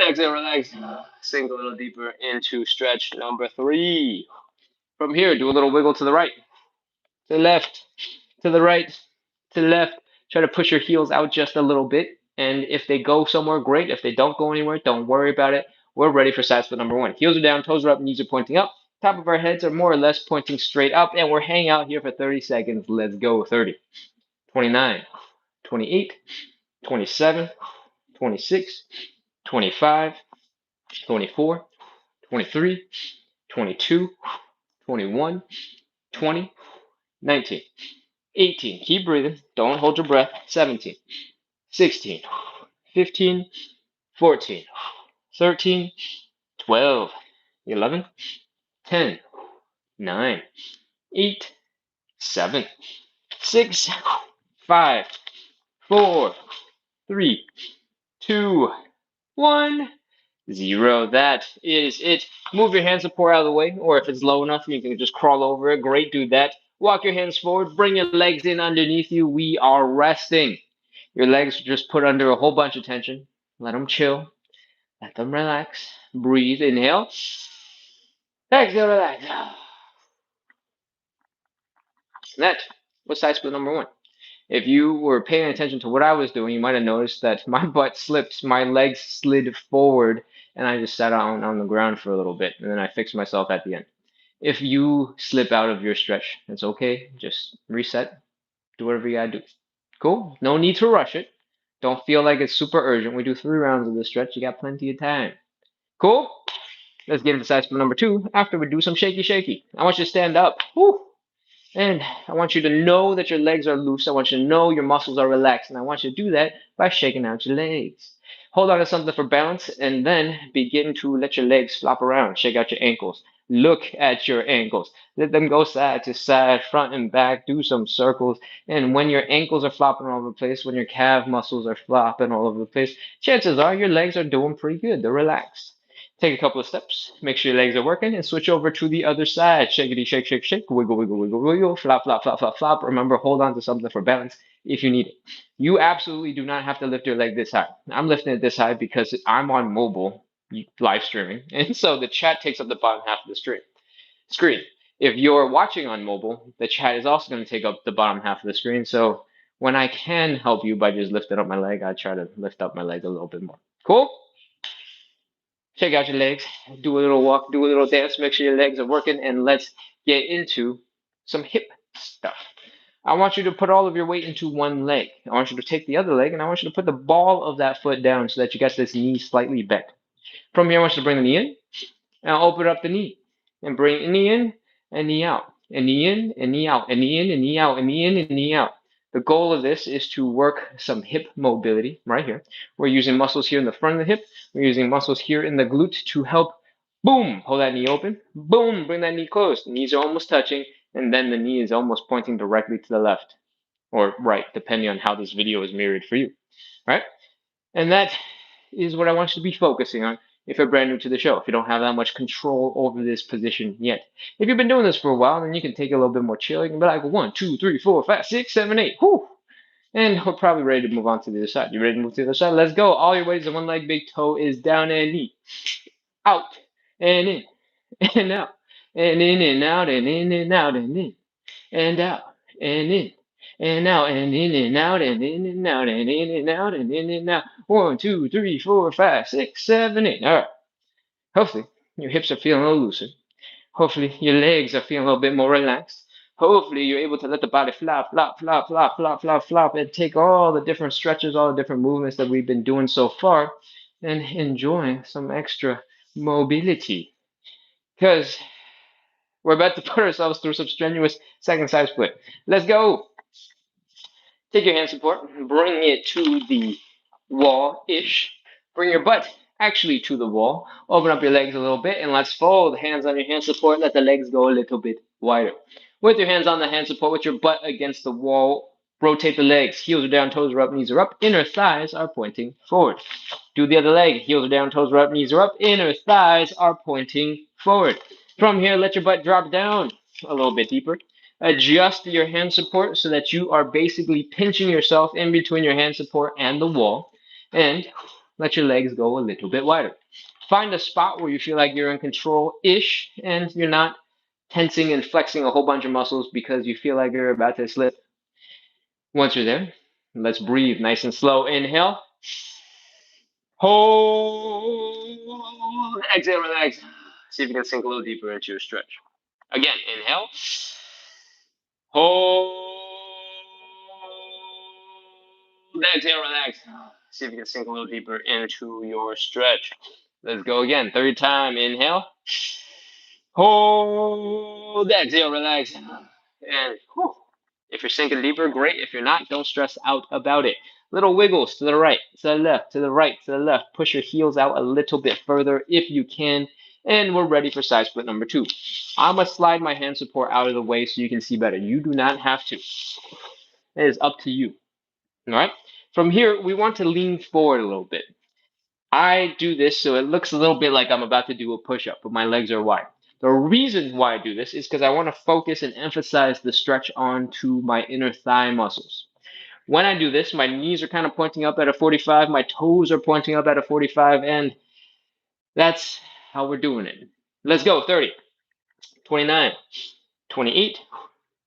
Exhale, relax. Sink a little deeper into stretch number three. From here, do a little wiggle to the right, to the left, to the right, to the left. Try to push your heels out just a little bit. And if they go somewhere, great. If they don't go anywhere, don't worry about it. We're ready for side split number one. Heels are down, toes are up, knees are pointing up. Top of our heads are more or less pointing straight up. And we're hanging out here for 30 seconds. Let's go. 30, 29, 28, 27, 26, 25, 24, 23, 22, 21, 20, 19, 18. Keep breathing. Don't hold your breath. 17, 16, 15, 14, 13, 12, 11, 10, 9, 8, 7, 6, 5, 4, 3, 2, 1, 0. That is it. Move your hands support out of the way, or if it's low enough, you can just crawl over it. Great, do that. Walk your hands forward, bring your legs in underneath you. We are resting. Your legs are just put under a whole bunch of tension. Let them chill. Let them relax. Breathe. Inhale. Exhale, relax. That was side split number one. If you were paying attention to what I was doing, you might have noticed that my butt slipped, my legs slid forward, and I just sat on the ground for a little bit, and then I fixed myself at the end. If you slip out of your stretch, it's okay. Just reset. Do whatever you gotta do. Cool? No need to rush it. Don't feel like it's super urgent. We do 3 rounds of this stretch. You got plenty of time. Cool? Let's get into side split number two after we do some shaky shaky. I want you to stand up. Woo! And I want you to know that your legs are loose. I want you to know your muscles are relaxed. And I want you to do that by shaking out your legs. Hold on to something for balance and then begin to let your legs flop around. Shake out your ankles. Look at your ankles. Let them go side to side, front and back. Do some circles. And when your ankles are flopping all over the place, when your calf muscles are flopping all over the place, chances are your legs are doing pretty good. They're relaxed. Take a couple of steps, make sure your legs are working, and switch over to the other side. Shakety, shake, shake, shake, wiggle, wiggle, wiggle, wiggle, flop, flop, flop, flop, flop. Remember, hold on to something for balance if you need it. You absolutely do not have to lift your leg this high. I'm lifting it this high because I'm on mobile live streaming, and so the chat takes up the bottom half of the screen. If you're watching on mobile, the chat is also going to take up the bottom half of the screen. So when I can help you by just lifting up my leg, I try to lift up my leg a little bit more. Cool? Check out your legs, do a little walk, do a little dance, make sure your legs are working, and let's get into some hip stuff. I want you to put all of your weight into one leg. I want you to take the other leg, and I want you to put the ball of that foot down so that you got this knee slightly bent. From here, I want you to bring the knee in. Now open up the knee and bring knee in and knee out, and knee in and knee out, and knee in and knee out, and knee in and knee out. The goal of this is to work some hip mobility right here. We're using muscles here in the front of the hip. We're using muscles here in the glute to help, boom, pull that knee open, boom, bring that knee closed. The knees are almost touching, and then the knee is almost pointing directly to the left or right, depending on how this video is mirrored for you, right? And that is what I want you to be focusing on if you're brand new to the show, if you don't have that much control over this position yet. If you've been doing this for a while, then you can take it a little bit more chill. You can be like 1, 2, 3, 4, 5, 6, 7, 8. Whew. And we're probably ready to move on to the other side. You ready to move to the other side? Let's go. All your weight is on one leg, big toe is down and knee. Out and in and out. And in and out and in and out and in and out and in and out and in and out and in and out and in and out and in and out. 1, 2, 3, 4, 5, 6, 7, 8. All right. Hopefully your hips are feeling a little looser. Hopefully your legs are feeling a little bit more relaxed. Hopefully you're able to let the body flop, flop, flop, flop, flop, flop, flop, and take all the different stretches, all the different movements that we've been doing so far, and enjoying some extra mobility. Because we're about to put ourselves through some strenuous second side split. Let's go. Take your hand support, bring it to the wall-ish. Bring your butt actually to the wall. Open up your legs a little bit, and let's fold. Hands on your hand support. Let the legs go a little bit wider. With your hands on the hand support, with your butt against the wall, rotate the legs. Heels are down, toes are up, knees are up. Inner thighs are pointing forward. Do the other leg. Heels are down, toes are up, knees are up. Inner thighs are pointing forward. From here, let your butt drop down a little bit deeper. Adjust your hand support so that you are basically pinching yourself in between your hand support and the wall, and let your legs go a little bit wider. Find a spot where you feel like you're in control-ish and you're not tensing and flexing a whole bunch of muscles because you feel like you're about to slip. Once you're there, let's breathe nice and slow. Inhale. Hold. Exhale, relax. See if you can sink a little deeper into your stretch. Again, inhale. Hold. Exhale, relax. See if you can sink a little deeper into your stretch. Let's go again. Third time. Inhale. Hold. Exhale, relax. And whew. If you're sinking deeper, great. If you're not, don't stress out about it. Little wiggles to the right, to the left, to the right, to the left. Push your heels out a little bit further if you can. And we're ready for side split number 2. I'm going to slide my hand support out of the way so you can see better. You do not have to. It is up to you. All right? From here, we want to lean forward a little bit. I do this so it looks a little bit like I'm about to do a push-up, but my legs are wide. The reason why I do this is because I want to focus and emphasize the stretch onto my inner thigh muscles. When I do this, my knees are kind of pointing up at a 45, my toes are pointing up at a 45, and that's how we're doing it. Let's go. 30, 29, 28,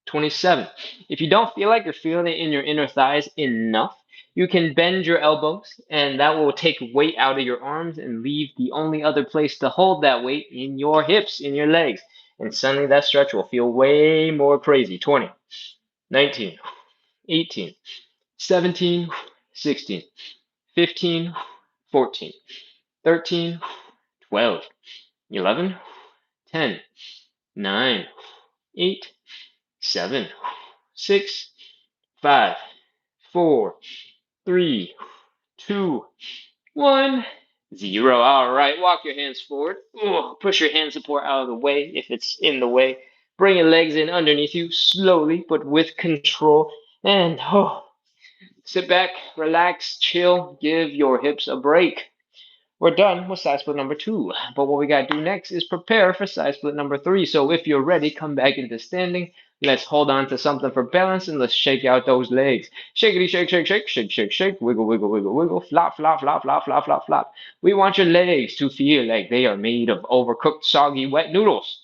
27. If you don't feel like you're feeling it in your inner thighs enough, you can bend your elbows, and that will take weight out of your arms and leave the only other place to hold that weight in your hips, in your legs. And suddenly that stretch will feel way more crazy. 20, 19, 18, 17, 16, 15, 14, 13, 12, 11, 10, 9, 8, 7, 6, 5, 4, 3, 2, 1, 0. All right, walk your hands forward. Ooh, push your hand support out of the way if it's in the way. Bring your legs in underneath you slowly but with control. And sit back, relax, chill, give your hips a break. We're done with side split number 2. But what we got to do next is prepare for side split number 3. So if you're ready, come back into standing. Let's hold on to something for balance and let's shake out those legs. Shakety, shake, shake, shake, shake, shake, shake. Wiggle, wiggle, wiggle, wiggle. Flop, flop, flop, flop, flop, flop, flop. We want your legs to feel like they are made of overcooked, soggy, wet noodles.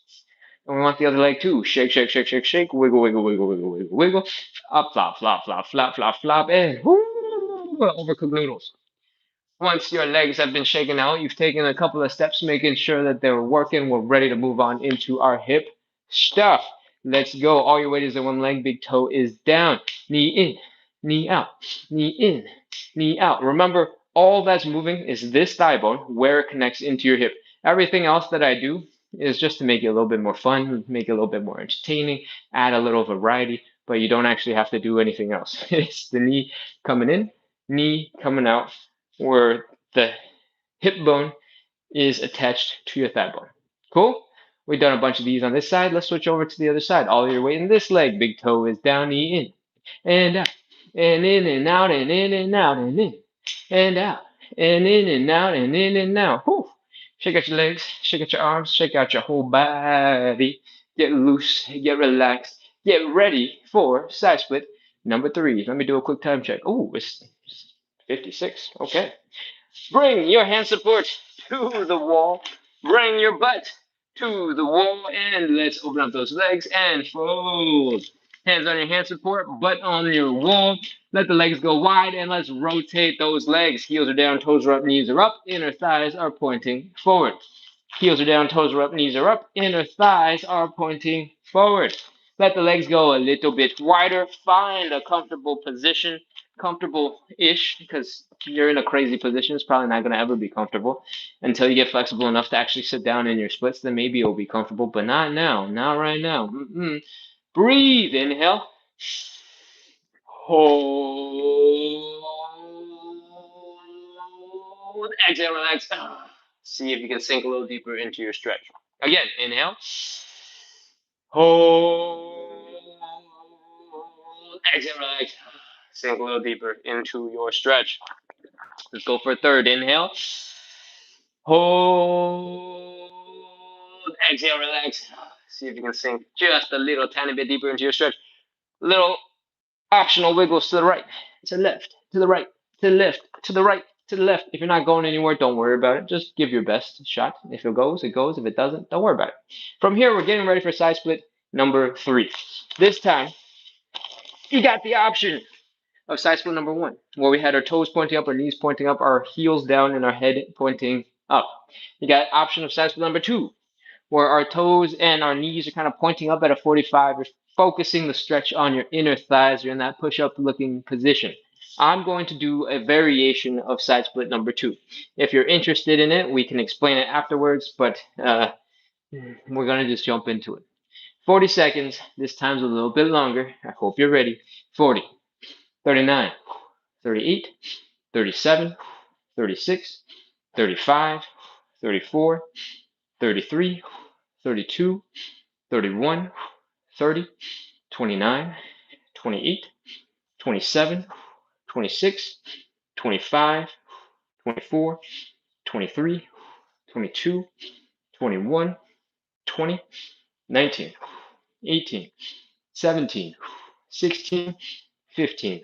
And we want the other leg too. Shake, shake, shake, shake, shake. Wiggle, wiggle, wiggle, wiggle, wiggle, wiggle. Up, flop, flop, flop, flop, flop, flop. And overcooked noodles. Once your legs have been shaken out, you've taken a couple of steps, making sure that they're working. We're ready to move on into our hip stuff. Let's go. All your weight is in one leg. Big toe is down. Knee in, knee out, knee in, knee out. Remember, All that's moving is this thigh bone where it connects into your hip. Everything else that I do is just to make it a little bit more fun, make it a little bit more entertaining, add a little variety, but you don't actually have to do anything else. It's the knee coming in, knee coming out, where the hip bone is attached to your thigh bone. Cool? We've done a bunch of these on this side. Let's switch over to the other side. All your weight in this leg. Big toe is down, knee in and out, and in and out, and in and out, and in and out, and in and out, and in and out. Whew. Shake out your legs, shake out your arms, shake out your whole body. Get loose, get relaxed, get ready for side split number 3. Let me do a quick time check. Oh, it's 56. Okay. Bring your hand support to the wall. Bring your butt to the wall. And let's open up those legs and fold. Hands on your hand support, butt on your wall. Let the legs go wide and let's rotate those legs. Heels are down, toes are up, knees are up. Inner thighs are pointing forward. Heels are down, toes are up, knees are up. Inner thighs are pointing forward. Let the legs go a little bit wider. Find a comfortable position, comfortable-ish, because you're in a crazy position. It's probably not going to ever be comfortable until you get flexible enough to actually sit down in your splits. Then maybe it'll be comfortable, but not now, not right now. Breathe, inhale. Hold. Exhale, relax. See if you can sink a little deeper into your stretch. Again, inhale. Hold. Exhale, relax. Sink a little deeper into your stretch. Let's go for a third. Inhale. Hold. Exhale, relax. See if you can sink just a little tiny bit deeper into your stretch. Little optional wiggles to the right, to the left, to the right, to the left, to the right, to the left. If you're not going anywhere, don't worry about it. Just give your best shot. If it goes, it goes. If it doesn't, don't worry about it. From here, we're getting ready for side split number 3. This time, you got the option of side split number 1, where we had our toes pointing up, our knees pointing up, our heels down, and our head pointing up. You got option of side split number 2, where our toes and our knees are kind of pointing up at a 45. You're focusing the stretch on your inner thighs. You're in that push-up looking position. I'm going to do a variation of side split number 2. If you're interested in it, we can explain it afterwards, but we're going to just jump into it. 40 seconds. This time's a little bit longer. I hope you're ready. 40, 39, 38, 37, 36, 35, 34, 33, 32, 31, 30, 29, 28, 27, 26, 25, 24, 23, 22, 21, 20, 19, 18, 17, 16, 15,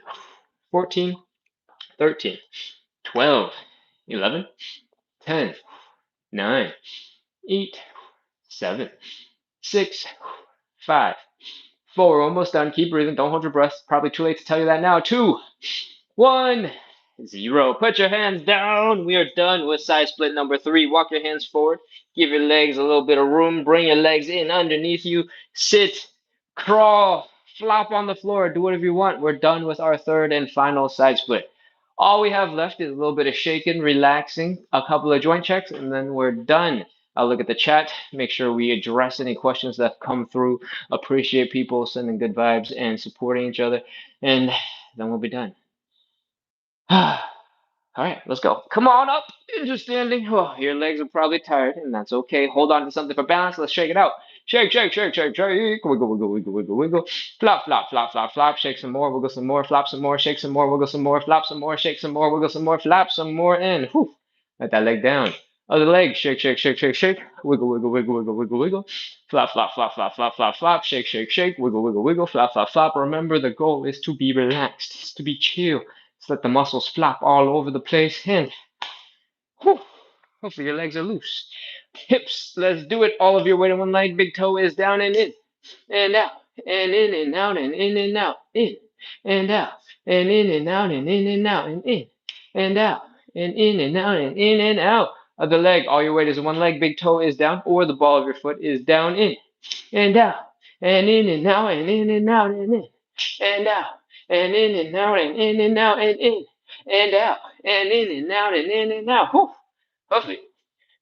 14, 13, 12, 11, 10, 9, 8, 7, 6, 5, 4. We're almost done. Keep breathing. Don't hold your breath. Probably too late to tell you that now. 2, 1, 0. Put your hands down. We are done with side split number 3. Walk your hands forward. Give your legs a little bit of room. Bring your legs in underneath you. Sit, crawl, flop on the floor. Do whatever you want. We're done with our third and final side split. All we have left is a little bit of shaking, relaxing, a couple of joint checks, and then we're done. I'll look at the chat, make sure we address any questions that come through. Appreciate people sending good vibes and supporting each other, and then we'll be done. All right, let's go. Come on up into standing. Oh, your legs are probably tired, and that's okay. Hold on to something for balance. Let's shake it out. Shake, shake, shake, shake, shake. Wiggle, wiggle, wiggle, wiggle, wiggle. Flop, flop, flop, flop, flop. Shake some more, wiggle some more, flop some more, shake some more, wiggle some more, flop some more, shake some more, wiggle some more, flop some more, and whew, let that leg down. Other leg, shake, shake, shake, shake, shake. Wiggle, wiggle, wiggle, wiggle, wiggle, wiggle. Flop, flop, flop, flop, flop, flop, flop. Shake, shake, shake. Wiggle, wiggle, wiggle. Flop, flop, flop. Remember, the goal is to be relaxed, it's to be chill. Just let the muscles flop all over the place, and whew, hopefully your legs are loose. Hips, let's do it. All of your weight on one leg. Big toe is down and in and out and in and out and in and out, in and out and in and out and in and out and in and out and in and out and in and out. Other leg, all your weight is on one leg. Big toe is down, or the ball of your foot is down, in and out and in and out and in and out and in and out and in and out and in and out and in and out, and in and out, and in and out. Whew, lovely.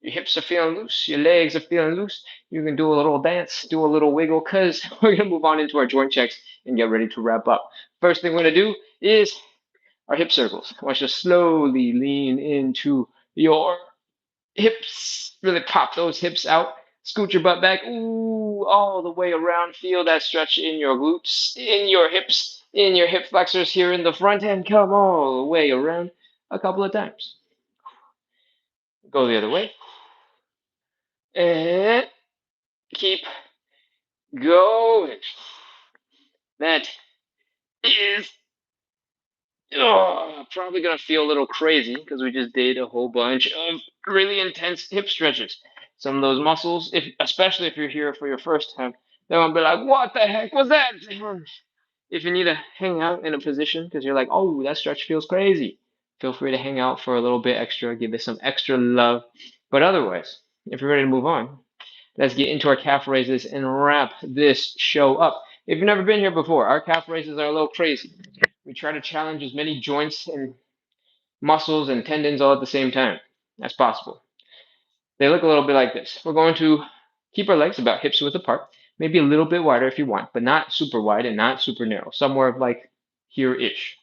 Your hips are feeling loose, your legs are feeling loose. You can do a little dance, do a little wiggle, because we're going to move on into our joint checks and get ready to wrap up. First thing we're going to do is our hip circles. I want you to slowly lean into your hips. Really pop those hips out. Scoot your butt back. Ooh, all the way around. Feel that stretch in your glutes, in your hips, in your hip flexors here in the front, and come all the way around a couple of times. Go the other way. And keep going. That is probably gonna feel a little crazy because we just did a whole bunch of really intense hip stretches. Some of those muscles, if especially if you're here for your first time, they're gonna be like, "What the heck was that?" If you need to hang out in a position because you're like, "Oh, that stretch feels crazy," feel free to hang out for a little bit extra, give it some extra love. But otherwise, if you're ready to move on, let's get into our calf raises and wrap this show up. If you've never been here before, our calf raises are a little crazy. We try to challenge as many joints and muscles and tendons all at the same time as possible. They look a little bit like this. We're going to keep our legs about hips width apart, maybe a little bit wider if you want, but not super wide and not super narrow, somewhere like here-ish.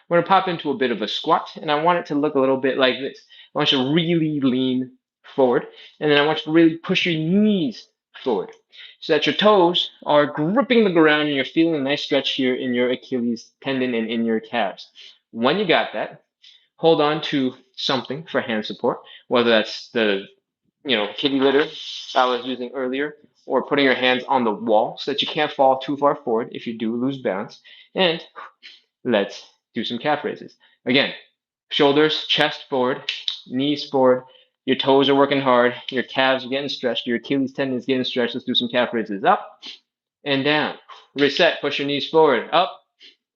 We're going to pop into a bit of a squat, and I want it to look a little bit like this. I want you to really lean forward, and then I want you to really push your knees forward so that your toes are gripping the ground and you're feeling a nice stretch here in your Achilles tendon and in your calves. When you got that, hold on to something for hand support, whether that's the kitty litter I was using earlier, or putting your hands on the wall so that you can't fall too far forward if you do lose balance. And let's do some calf raises. Again, shoulders, chest forward, knees forward. Your toes are working hard. Your calves are getting stretched. Your Achilles tendon is getting stretched. Let's do some calf raises. Up and down. Reset. Push your knees forward. Up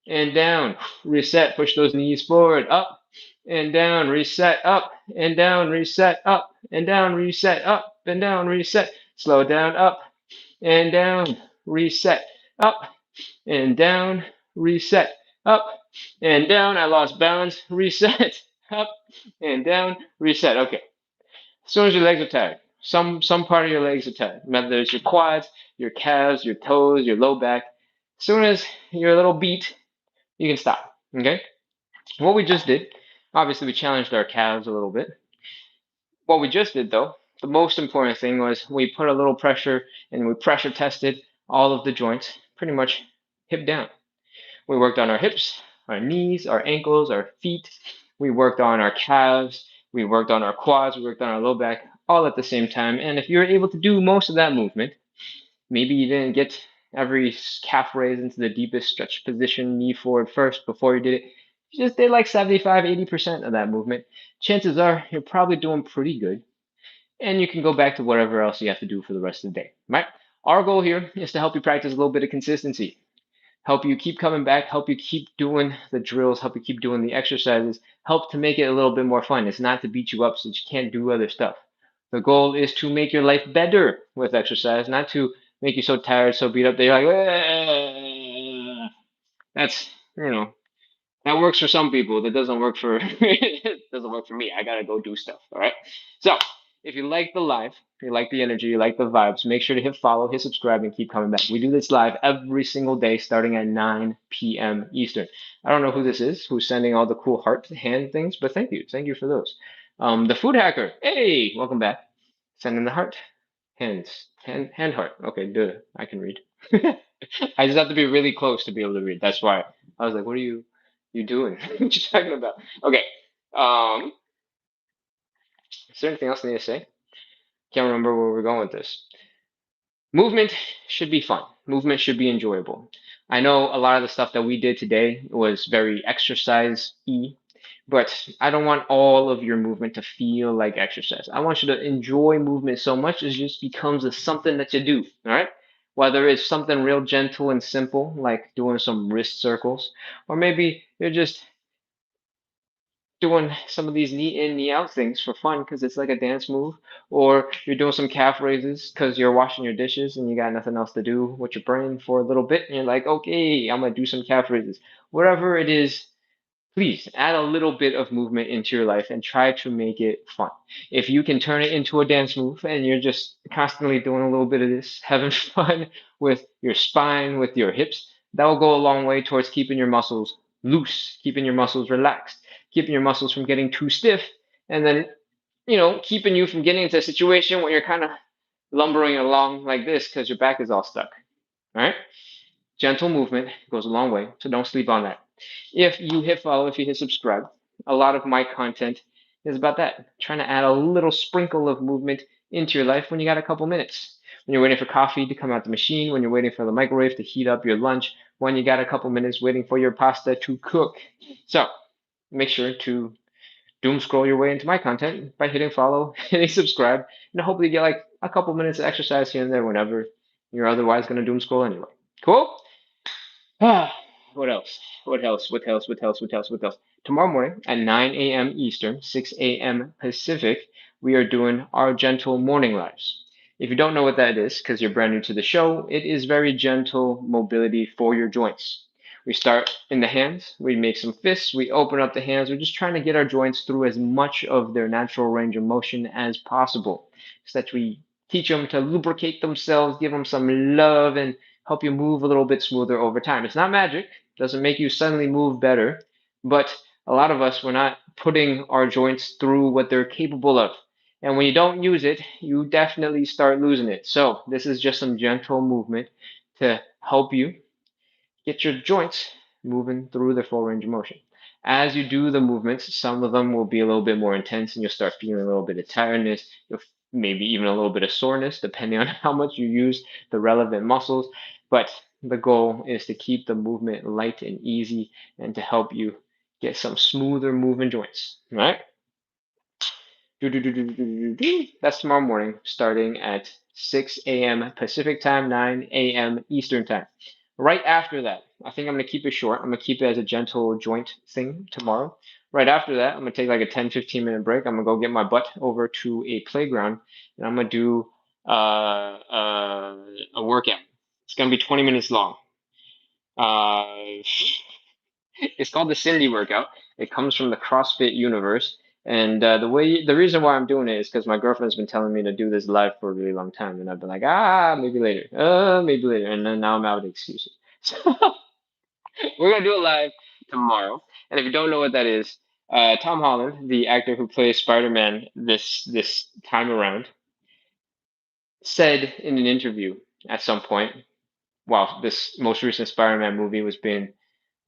and down. Reset. Push those knees forward. Up and down. Reset. Up and down. Reset. Up and down. Reset. Up and down. Reset. Slow down. Up and down. Reset. Up and down. Reset. Up and down. I lost balance. Reset. Up and down. Reset. Okay. As soon as your legs are tired, some part of your legs are tired, whether it's your quads, your calves, your toes, your low back. As soon as you're a little beat, you can stop. Okay. What we just did, obviously, we challenged our calves a little bit. What we just did, though, the most important thing was we put a little pressure and we pressure tested all of the joints, pretty much hip down. We worked on our hips, our knees, our ankles, our feet. We worked on our calves. We worked on our quads. We worked on our low back all at the same time. And if you're able to do most of that movement, maybe you didn't get every calf raise into the deepest stretch position, knee forward first before you did it. You just did like 75, 80% of that movement. Chances are you're probably doing pretty good. And you can go back to whatever else you have to do for the rest of the day, right? Our goal here is to help you practice a little bit of consistency, help you keep coming back, help you keep doing the drills, help you keep doing the exercises, help to make it a little bit more fun. It's not to beat you up so that you can't do other stuff. The goal is to make your life better with exercise, not to make you so tired, so beat up that you're like, that's, that works for some people. That doesn't work for it doesn't work for me. I gotta go do stuff. All right. So if you like the live, you like the energy, you like the vibes, make sure to hit follow, hit subscribe, and keep coming back. We do this live every single day starting at 9 p.m. Eastern. I don't know who this is, who's sending all the cool heart hand things, but thank you. Thank you for those. The food hacker. Hey, welcome back. Sending the heart. Hand heart. Okay, good. I can read. I just have to be really close to be able to read. That's why I was like, what are you doing? What you talking about? Okay. Is there anything else I need to say? Can't remember where we're going with this. Movement should be fun. Movement should be enjoyable. I know a lot of the stuff that we did today was very exercise-y, but I don't want all of your movement to feel like exercise. I want you to enjoy movement so much it just becomes a something that you do, all right? Whether it's something real gentle and simple, like doing some wrist circles, or maybe you're just doing some of these knee in, knee out things for fun because it's like a dance move, or you're doing some calf raises because you're washing your dishes and you got nothing else to do with your brain for a little bit, and you're like, okay, I'm gonna do some calf raises. Whatever it is please add a little bit of movement into your life and try to make it fun. If you can turn it into a dance move and you're just constantly doing a little bit of this, having fun with your spine, with your hips, that will go a long way towards keeping your muscles loose, keeping your muscles relaxed, keeping your muscles from getting too stiff, and then, keeping you from getting into a situation where you're kind of lumbering along like this because your back is all stuck. All right? Gentle movement goes a long way, so don't sleep on that. If you hit follow, if you hit subscribe, a lot of my content is about that, trying to add a little sprinkle of movement into your life when you got a couple minutes. When you're waiting for coffee to come out the machine, when you're waiting for the microwave to heat up your lunch, when you got a couple minutes waiting for your pasta to cook. So make sure to doom scroll your way into my content by hitting follow, hitting subscribe, and hopefully get like a couple minutes of exercise here and there whenever you're otherwise going to doom scroll anyway. Cool? Ah, what else? What else? What else? What else? What else? What else? Tomorrow morning at 9 a.m. Eastern, 6 a.m. Pacific, we are doing our gentle morning lives. If you don't know what that is, because you're brand new to the show, it is very gentle mobility for your joints. We start in the hands, we make some fists, we open up the hands. We're just trying to get our joints through as much of their natural range of motion as possible, so that we teach them to lubricate themselves, give them some love, and help you move a little bit smoother over time. It's not magic, doesn't make you suddenly move better, but a lot of us, we're not putting our joints through what they're capable of. And when you don't use it, you definitely start losing it. So this is just some gentle movement to help you get your joints moving through their full range of motion. As you do the movements, some of them will be a little bit more intense and you'll start feeling a little bit of tiredness, maybe even a little bit of soreness, depending on how much you use the relevant muscles. But the goal is to keep the movement light and easy and to help you get some smoother moving joints. All right? That's tomorrow morning, starting at 6 a.m. Pacific time, 9 a.m. Eastern time. Right after that, I think I'm going to keep it short. I'm going to keep it as a gentle joint thing tomorrow. Right after that, I'm going to take like a 10-15 minute break. I'm going to go get my butt over to a playground and I'm going to do a workout. It's going to be 20 minutes long. Uh, it's called the Cindy workout. It comes from the CrossFit universe. And the reason why I'm doing it is because my girlfriend's been telling me to do this live for a really long time, and I've been like, maybe later, and then now I'm out of excuses. So we're gonna do it live tomorrow. And if you don't know what that is, Tom Holland, the actor who plays Spider-Man this time around, said in an interview at some point, while this most recent Spider-Man movie was being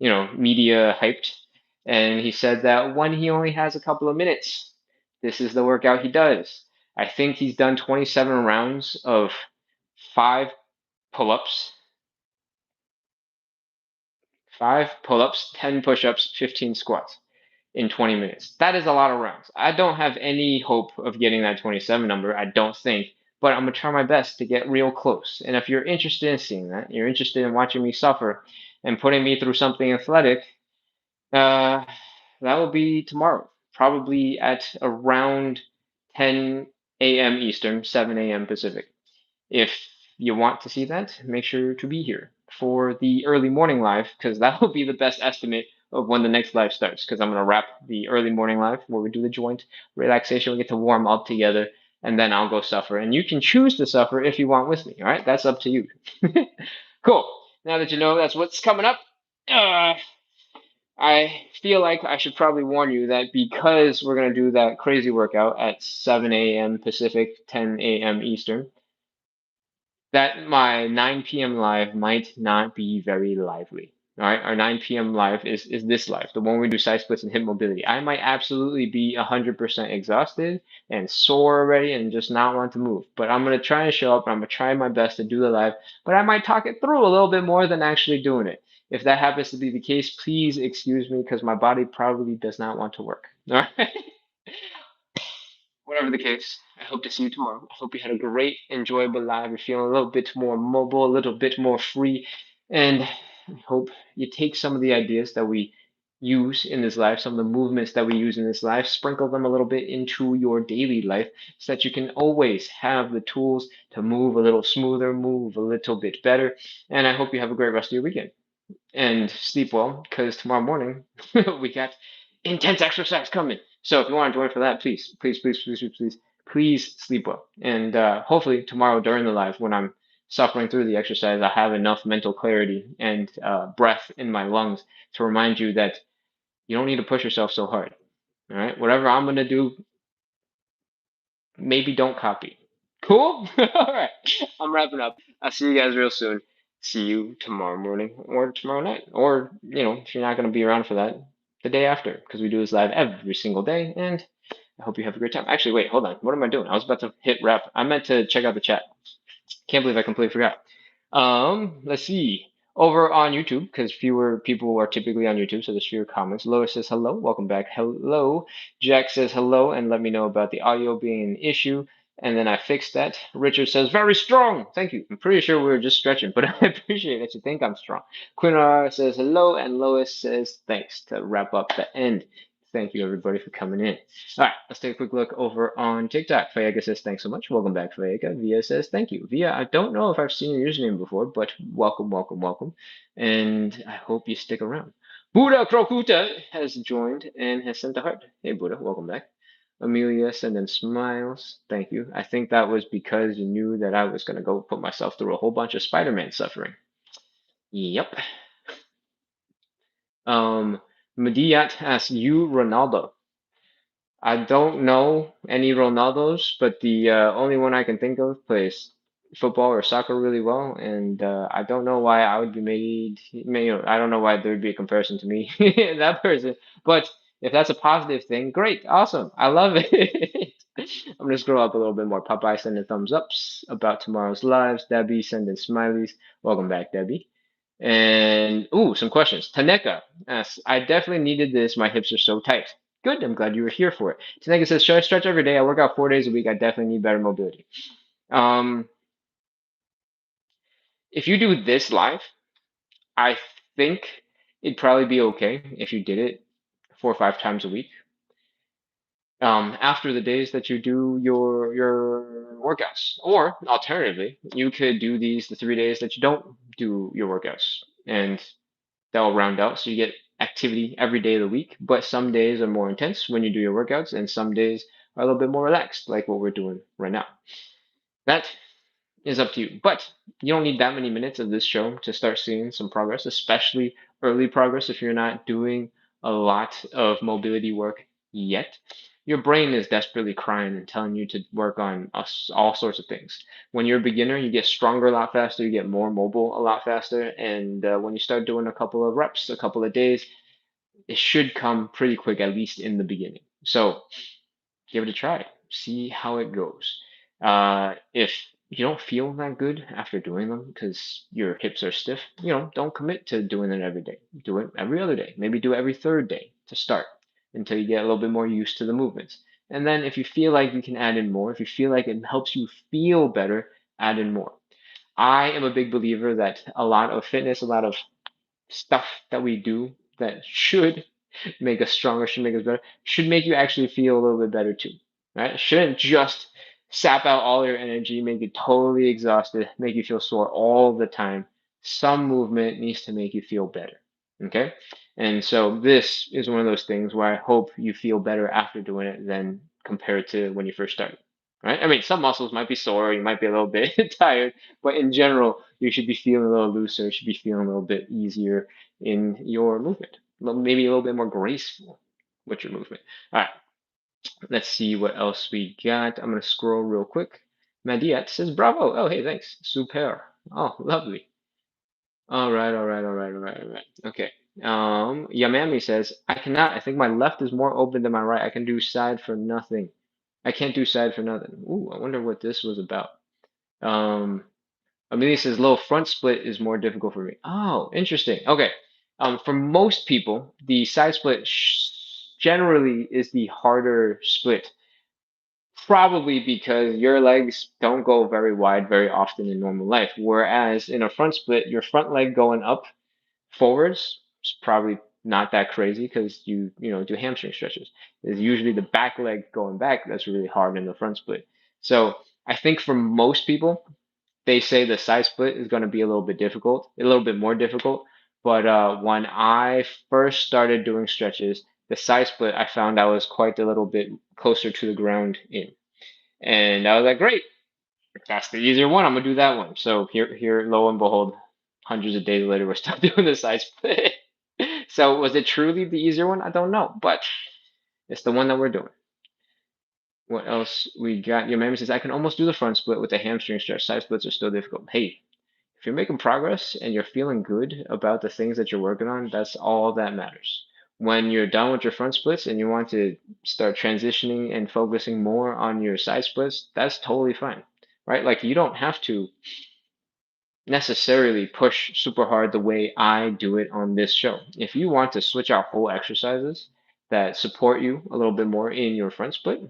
media hyped. And he said that when he only has a couple of minutes, this is the workout he does. I think he's done 27 rounds of 5 pull-ups, 5 pull-ups, 10 push-ups, 15 squats in 20 minutes. That is a lot of rounds. I don't have any hope of getting that 27 number, I don't think, but I'm going to try my best to get real close. And if you're interested in seeing that, you're interested in watching me suffer and putting me through something athletic, uh, that will be tomorrow, probably at around 10 a.m. Eastern, 7 a.m. Pacific. If you want to see that, make sure to be here for the early morning live, because that will be the best estimate of when the next live starts. Because I'm going to wrap the early morning live where we do the joint relaxation, we get to warm up together, and then I'll go suffer. And you can choose to suffer if you want with me. All right, that's up to you. Cool. Now that you know that's what's coming up, I feel like I should probably warn you that because we're going to do that crazy workout at 7 a.m. Pacific, 10 a.m. Eastern, that my 9 p.m. live might not be very lively. All right, our 9 p.m. live is this live, the one we do side splits and hip mobility. I might absolutely be 100% exhausted and sore already and just not want to move. But I'm going to try and show up and I'm going to try my best to do the live, but I might talk it through a little bit more than actually doing it. If that happens to be the case, please excuse me because my body probably does not want to work. All right. Whatever the case, I hope to see you tomorrow. I hope you had a great, enjoyable live. You're feeling a little bit more mobile, a little bit more free, and I hope you take some of the ideas that we use in this life, some of the movements that we use in this life, sprinkle them a little bit into your daily life so that you can always have the tools to move a little smoother, move a little bit better. And I hope you have a great rest of your weekend. and sleep well because tomorrow morning we got intense exercise coming. So if you want to join for that, please, please, please, please, please, please, please sleep well. And hopefully tomorrow during the live, when I'm suffering through the exercise, I have enough mental clarity and breath in my lungs to remind you that you don't need to push yourself so hard. All right, whatever I'm gonna do, maybe don't copy. Cool? All right, I'm wrapping up. I'll see you guys real soon. See you tomorrow morning or tomorrow night. Or, if you're not going to be around for that, the day after, because we do this live every single day. And I hope you have a great time. Actually, wait, hold on. What am I doing? I was about to hit wrap. I meant to check out the chat. Can't believe I completely forgot. Let's see. Over on YouTube, because fewer people are typically on YouTube, so there's fewer comments. Lois says hello, welcome back. Hello. Jack says hello and let me know about the audio being an issue. And then I fixed that. Richard says very strong. Thank you. I'm pretty sure we were just stretching, but I appreciate that you think I'm strong. Quinar says hello, and Lois says thanks to wrap up the end. Thank you everybody for coming in. All right, let's take a quick look over on TikTok. Fayega says, thanks so much. Welcome back, Fayega. Via says, thank you. Via, I don't know if I've seen your username before, but welcome, welcome, welcome. And I hope you stick around. Buddha Krokuta has joined and has sent a heart. Hey, Buddha, welcome back. Amelia sending smiles. Thank you. I think that was because you knew that I was going to go put myself through a whole bunch of Spider-Man suffering. Yep. Mediat asks you, Ronaldo. I don't know any Ronaldos, but the only one I can think of plays football or soccer really well, and I don't know why I would be I don't know why there would be a comparison to me, that person. But if that's a positive thing, great, awesome, I love it. I'm gonna scroll up a little bit more. Popeye sending thumbs ups about tomorrow's lives. Debbie sending smileys. Welcome back, Debbie. And ooh, some questions. Taneka asks, I definitely needed this. My hips are so tight. Good. I'm glad you were here for it. Taneka says, should I stretch every day? I work out 4 days a week. I definitely need better mobility. Um, if you do this live, I think it'd probably be okay if you did it 4 or 5 times a week. After the days that you do your workouts, or alternatively, you could do these the 3 days that you don't do your workouts, and that'll round out. So you get activity every day of the week, but some days are more intense when you do your workouts, and some days are a little bit more relaxed, like what we're doing right now. That is up to you. But you don't need that many minutes of this show to start seeing some progress, especially early progress if you're not doing a lot of mobility work yet. Your brain is desperately crying and telling you to work on all sorts of things. When you're a beginner, you get stronger a lot faster, you get more mobile a lot faster, and when you start doing a couple of reps, a couple of days, it should come pretty quick, at least in the beginning. So give it a try. See how it goes. If you don't feel that good after doing them because your hips are stiff, don't commit to doing it every day. Do it every other day. Maybe do it every third day to start until you get a little bit more used to the movements. And then if you feel like you can add in more, if you feel like it helps you feel better, add in more. I am a big believer that a lot of fitness, a lot of stuff that we do that should make us stronger, should make us better, should make you actually feel a little bit better too, right? It shouldn't just sap out all your energy, make you totally exhausted, make you feel sore all the time. Some movement needs to make you feel better, okay? And so this is one of those things where I hope you feel better after doing it than compared to when you first started, right? I mean, some muscles might be sore, you might be a little bit tired, but in general, you should be feeling a little looser, you should be feeling a little bit easier in your movement, maybe a little bit more graceful with your movement. All right, let's see what else we got. I'm gonna scroll real quick. Madiat says, bravo. Oh, hey, thanks. Super. Oh, lovely. All right, all right, all right, all right, all right. Okay. Yamami says, I cannot. I think my left is more open than my right. I can do side for nothing. I can't do side for nothing. Ooh, I wonder what this was about. Um, Amelia says low front split is more difficult for me. Oh, interesting. Okay. For most people, the side split generally is the harder split, probably because your legs don't go very wide very often in normal life. Whereas in a front split, your front leg going up forwards is probably not that crazy because you do hamstring stretches. It's usually the back leg going back that's really hard in the front split. So I think for most people, they say the side split is going to be a little bit difficult, a little bit more difficult. But when I first started doing stretches, the side split, I found I was quite a little bit closer to the ground in. And I was like, great, that's the easier one. I'm gonna do that one. So here, lo and behold, hundreds of days later, we're still doing the side split. So was it truly the easier one? I don't know, but it's the one that we're doing. What else we got? Your memory says, I can almost do the front split with the hamstring stretch. Side splits are still difficult. Hey, if you're making progress and you're feeling good about the things that you're working on, that's all that matters. When you're done with your front splits and you want to start transitioning and focusing more on your side splits, that's totally fine, right? Like you don't have to necessarily push super hard the way I do it on this show. If you want to switch out whole exercises that support you a little bit more in your front split,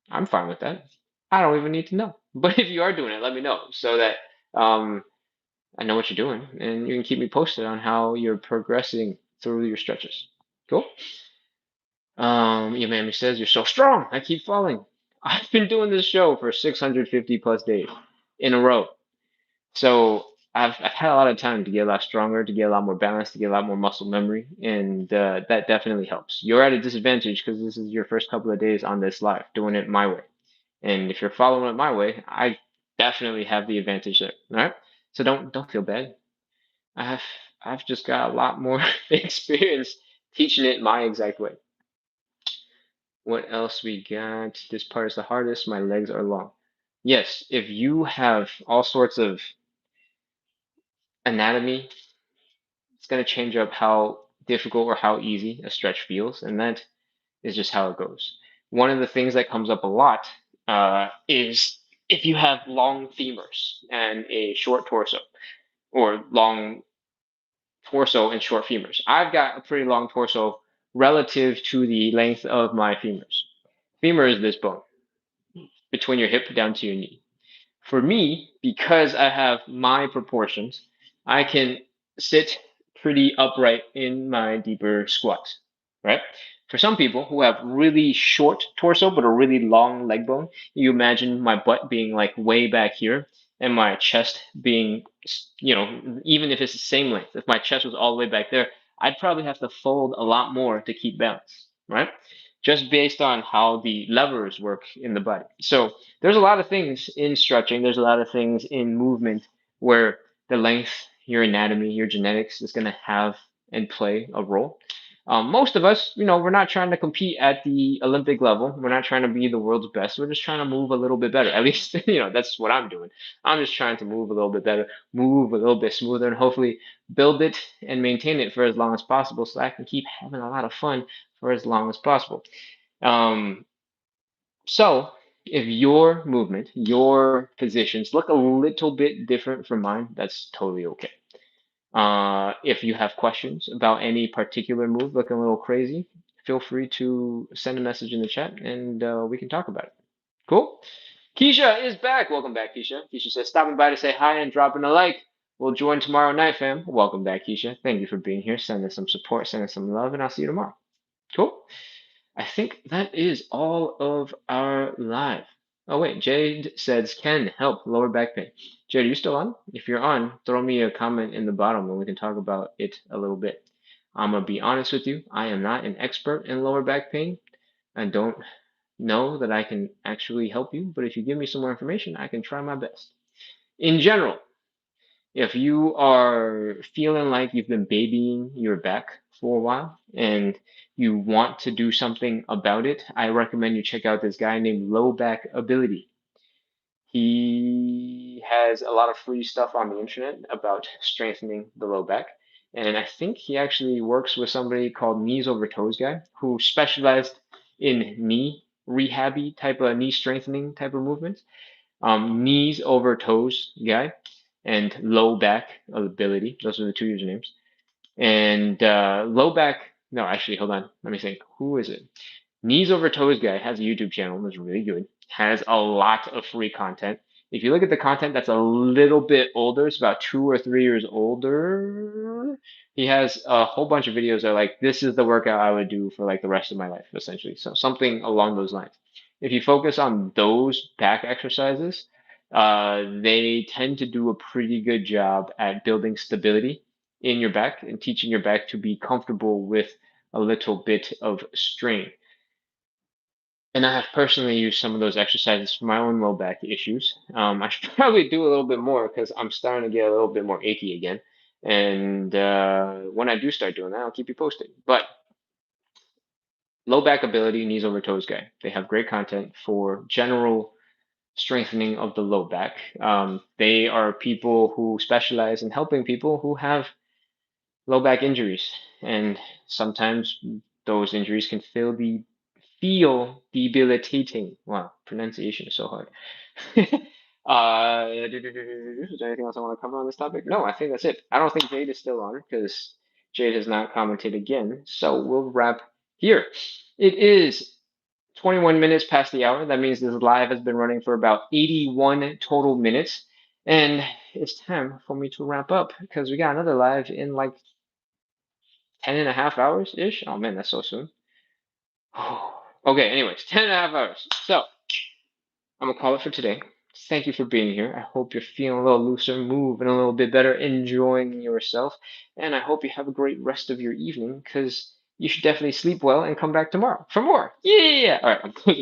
I'm fine with that. I don't even need to know. But if you are doing it, let me know so that um, I know what you're doing and you can keep me posted on how you're progressing through your stretches. Cool. Your mammy says you're so strong. I keep falling. I've been doing this show for 650 plus days in a row. So I've had a lot of time to get a lot stronger, to get a lot more balance, to get a lot more muscle memory, and that definitely helps. You're at a disadvantage because this is your first couple of days on this live, doing it my way. And if you're following it my way, I definitely have the advantage there. All right. So don't feel bad. I've I've just got a lot more experience teaching it my exact way. What else we got? This part is the hardest. My legs are long. Yes, if you have all sorts of anatomy, it's going to change up how difficult or how easy a stretch feels, and that is just how it goes. One of the things that comes up a lot is if you have long femurs and a short torso, or long torso and short femurs. I've got a pretty long torso relative to the length of my femurs. Femur is this bone between your hip down to your knee. For me, because I have my proportions, I can sit pretty upright in my deeper squats, right? For some people who have really short torso but a really long leg bone, you imagine my butt being like way back here and my chest being, even if it's the same length, if my chest was all the way back there, I'd probably have to fold a lot more to keep balance, right? Just based on how the levers work in the body. So there's a lot of things in stretching, there's a lot of things in movement where the length, your anatomy, your genetics is going to have and play a role. Most of us, we're not trying to compete at the Olympic level. We're not trying to be the world's best. We're just trying to move a little bit better. At least, that's what I'm doing. I'm just trying to move a little bit better, move a little bit smoother, and hopefully build it and maintain it for as long as possible so I can keep having a lot of fun for as long as possible. Um, so if your movement, your positions look a little bit different from mine, that's totally okay. If you have questions about any particular move looking a little crazy, feel free to send a message in the chat and we can talk about it. Cool? Keisha is back. Welcome back, Keisha. Keisha says, stopping by to say hi and dropping a like. We'll join tomorrow night, fam. Welcome back, Keisha. Thank you for being here. Send us some support, send us some love, and I'll see you tomorrow. Cool? I think that is all of our live. Oh wait, Jade says, Ken, help, lower back pain. Jade, are you still on? If you're on, throw me a comment in the bottom and we can talk about it a little bit. I'm gonna be honest with you, I am not an expert in lower back pain. I don't know that I can actually help you, but if you give me some more information, I can try my best. In general, if you are feeling like you've been babying your back for a while and you want to do something about it, I recommend you check out this guy named Low Back Ability. He has a lot of free stuff on the internet about strengthening the low back. And I think he actually works with somebody called Knees Over Toes guy who specialized in knee rehabby type of knee strengthening type of movements. Knees Over Toes guy and Low Back Ability. Those are the two usernames. And low back, no, actually, hold on. Let me think. Who is it? Knees Over Toes guy has a YouTube channel that's really good. Has a lot of free content. If you look at the content that's a little bit older, it's about 2 or 3 years older. He has a whole bunch of videos that are like, this is the workout I would do for like the rest of my life, essentially. So something along those lines. If you focus on those back exercises, they tend to do a pretty good job at building stability in your back and teaching your back to be comfortable with a little bit of strain. And I have personally used some of those exercises for my own low back issues. I should probably do a little bit more because I'm starting to get a little bit more achy again. And when I do start doing that, I'll keep you posted. But low back ability, knees over toes guy. They have great content for general strengthening of the low back. They are people who specialize in helping people who have low back injuries, and sometimes those injuries can feel debilitating. Wow, pronunciation is so hard. Is there anything else I want to cover on this topic? No, I think that's it. I don't think Jade is still on because Jade has not commented again. So we'll wrap here. It is 21 minutes past the hour. That means this live has been running for about 81 total minutes. And it's time for me to wrap up because we got another live in like 10 and a half hours ish. Oh man, that's so soon. Okay, anyways, 10 and a half hours. So I'm gonna call it for today. Thank you for being here. I hope you're feeling a little looser, moving a little bit better, enjoying yourself. And I hope you have a great rest of your evening because you should definitely sleep well and come back tomorrow for more. Yeah. All right, I'm closing.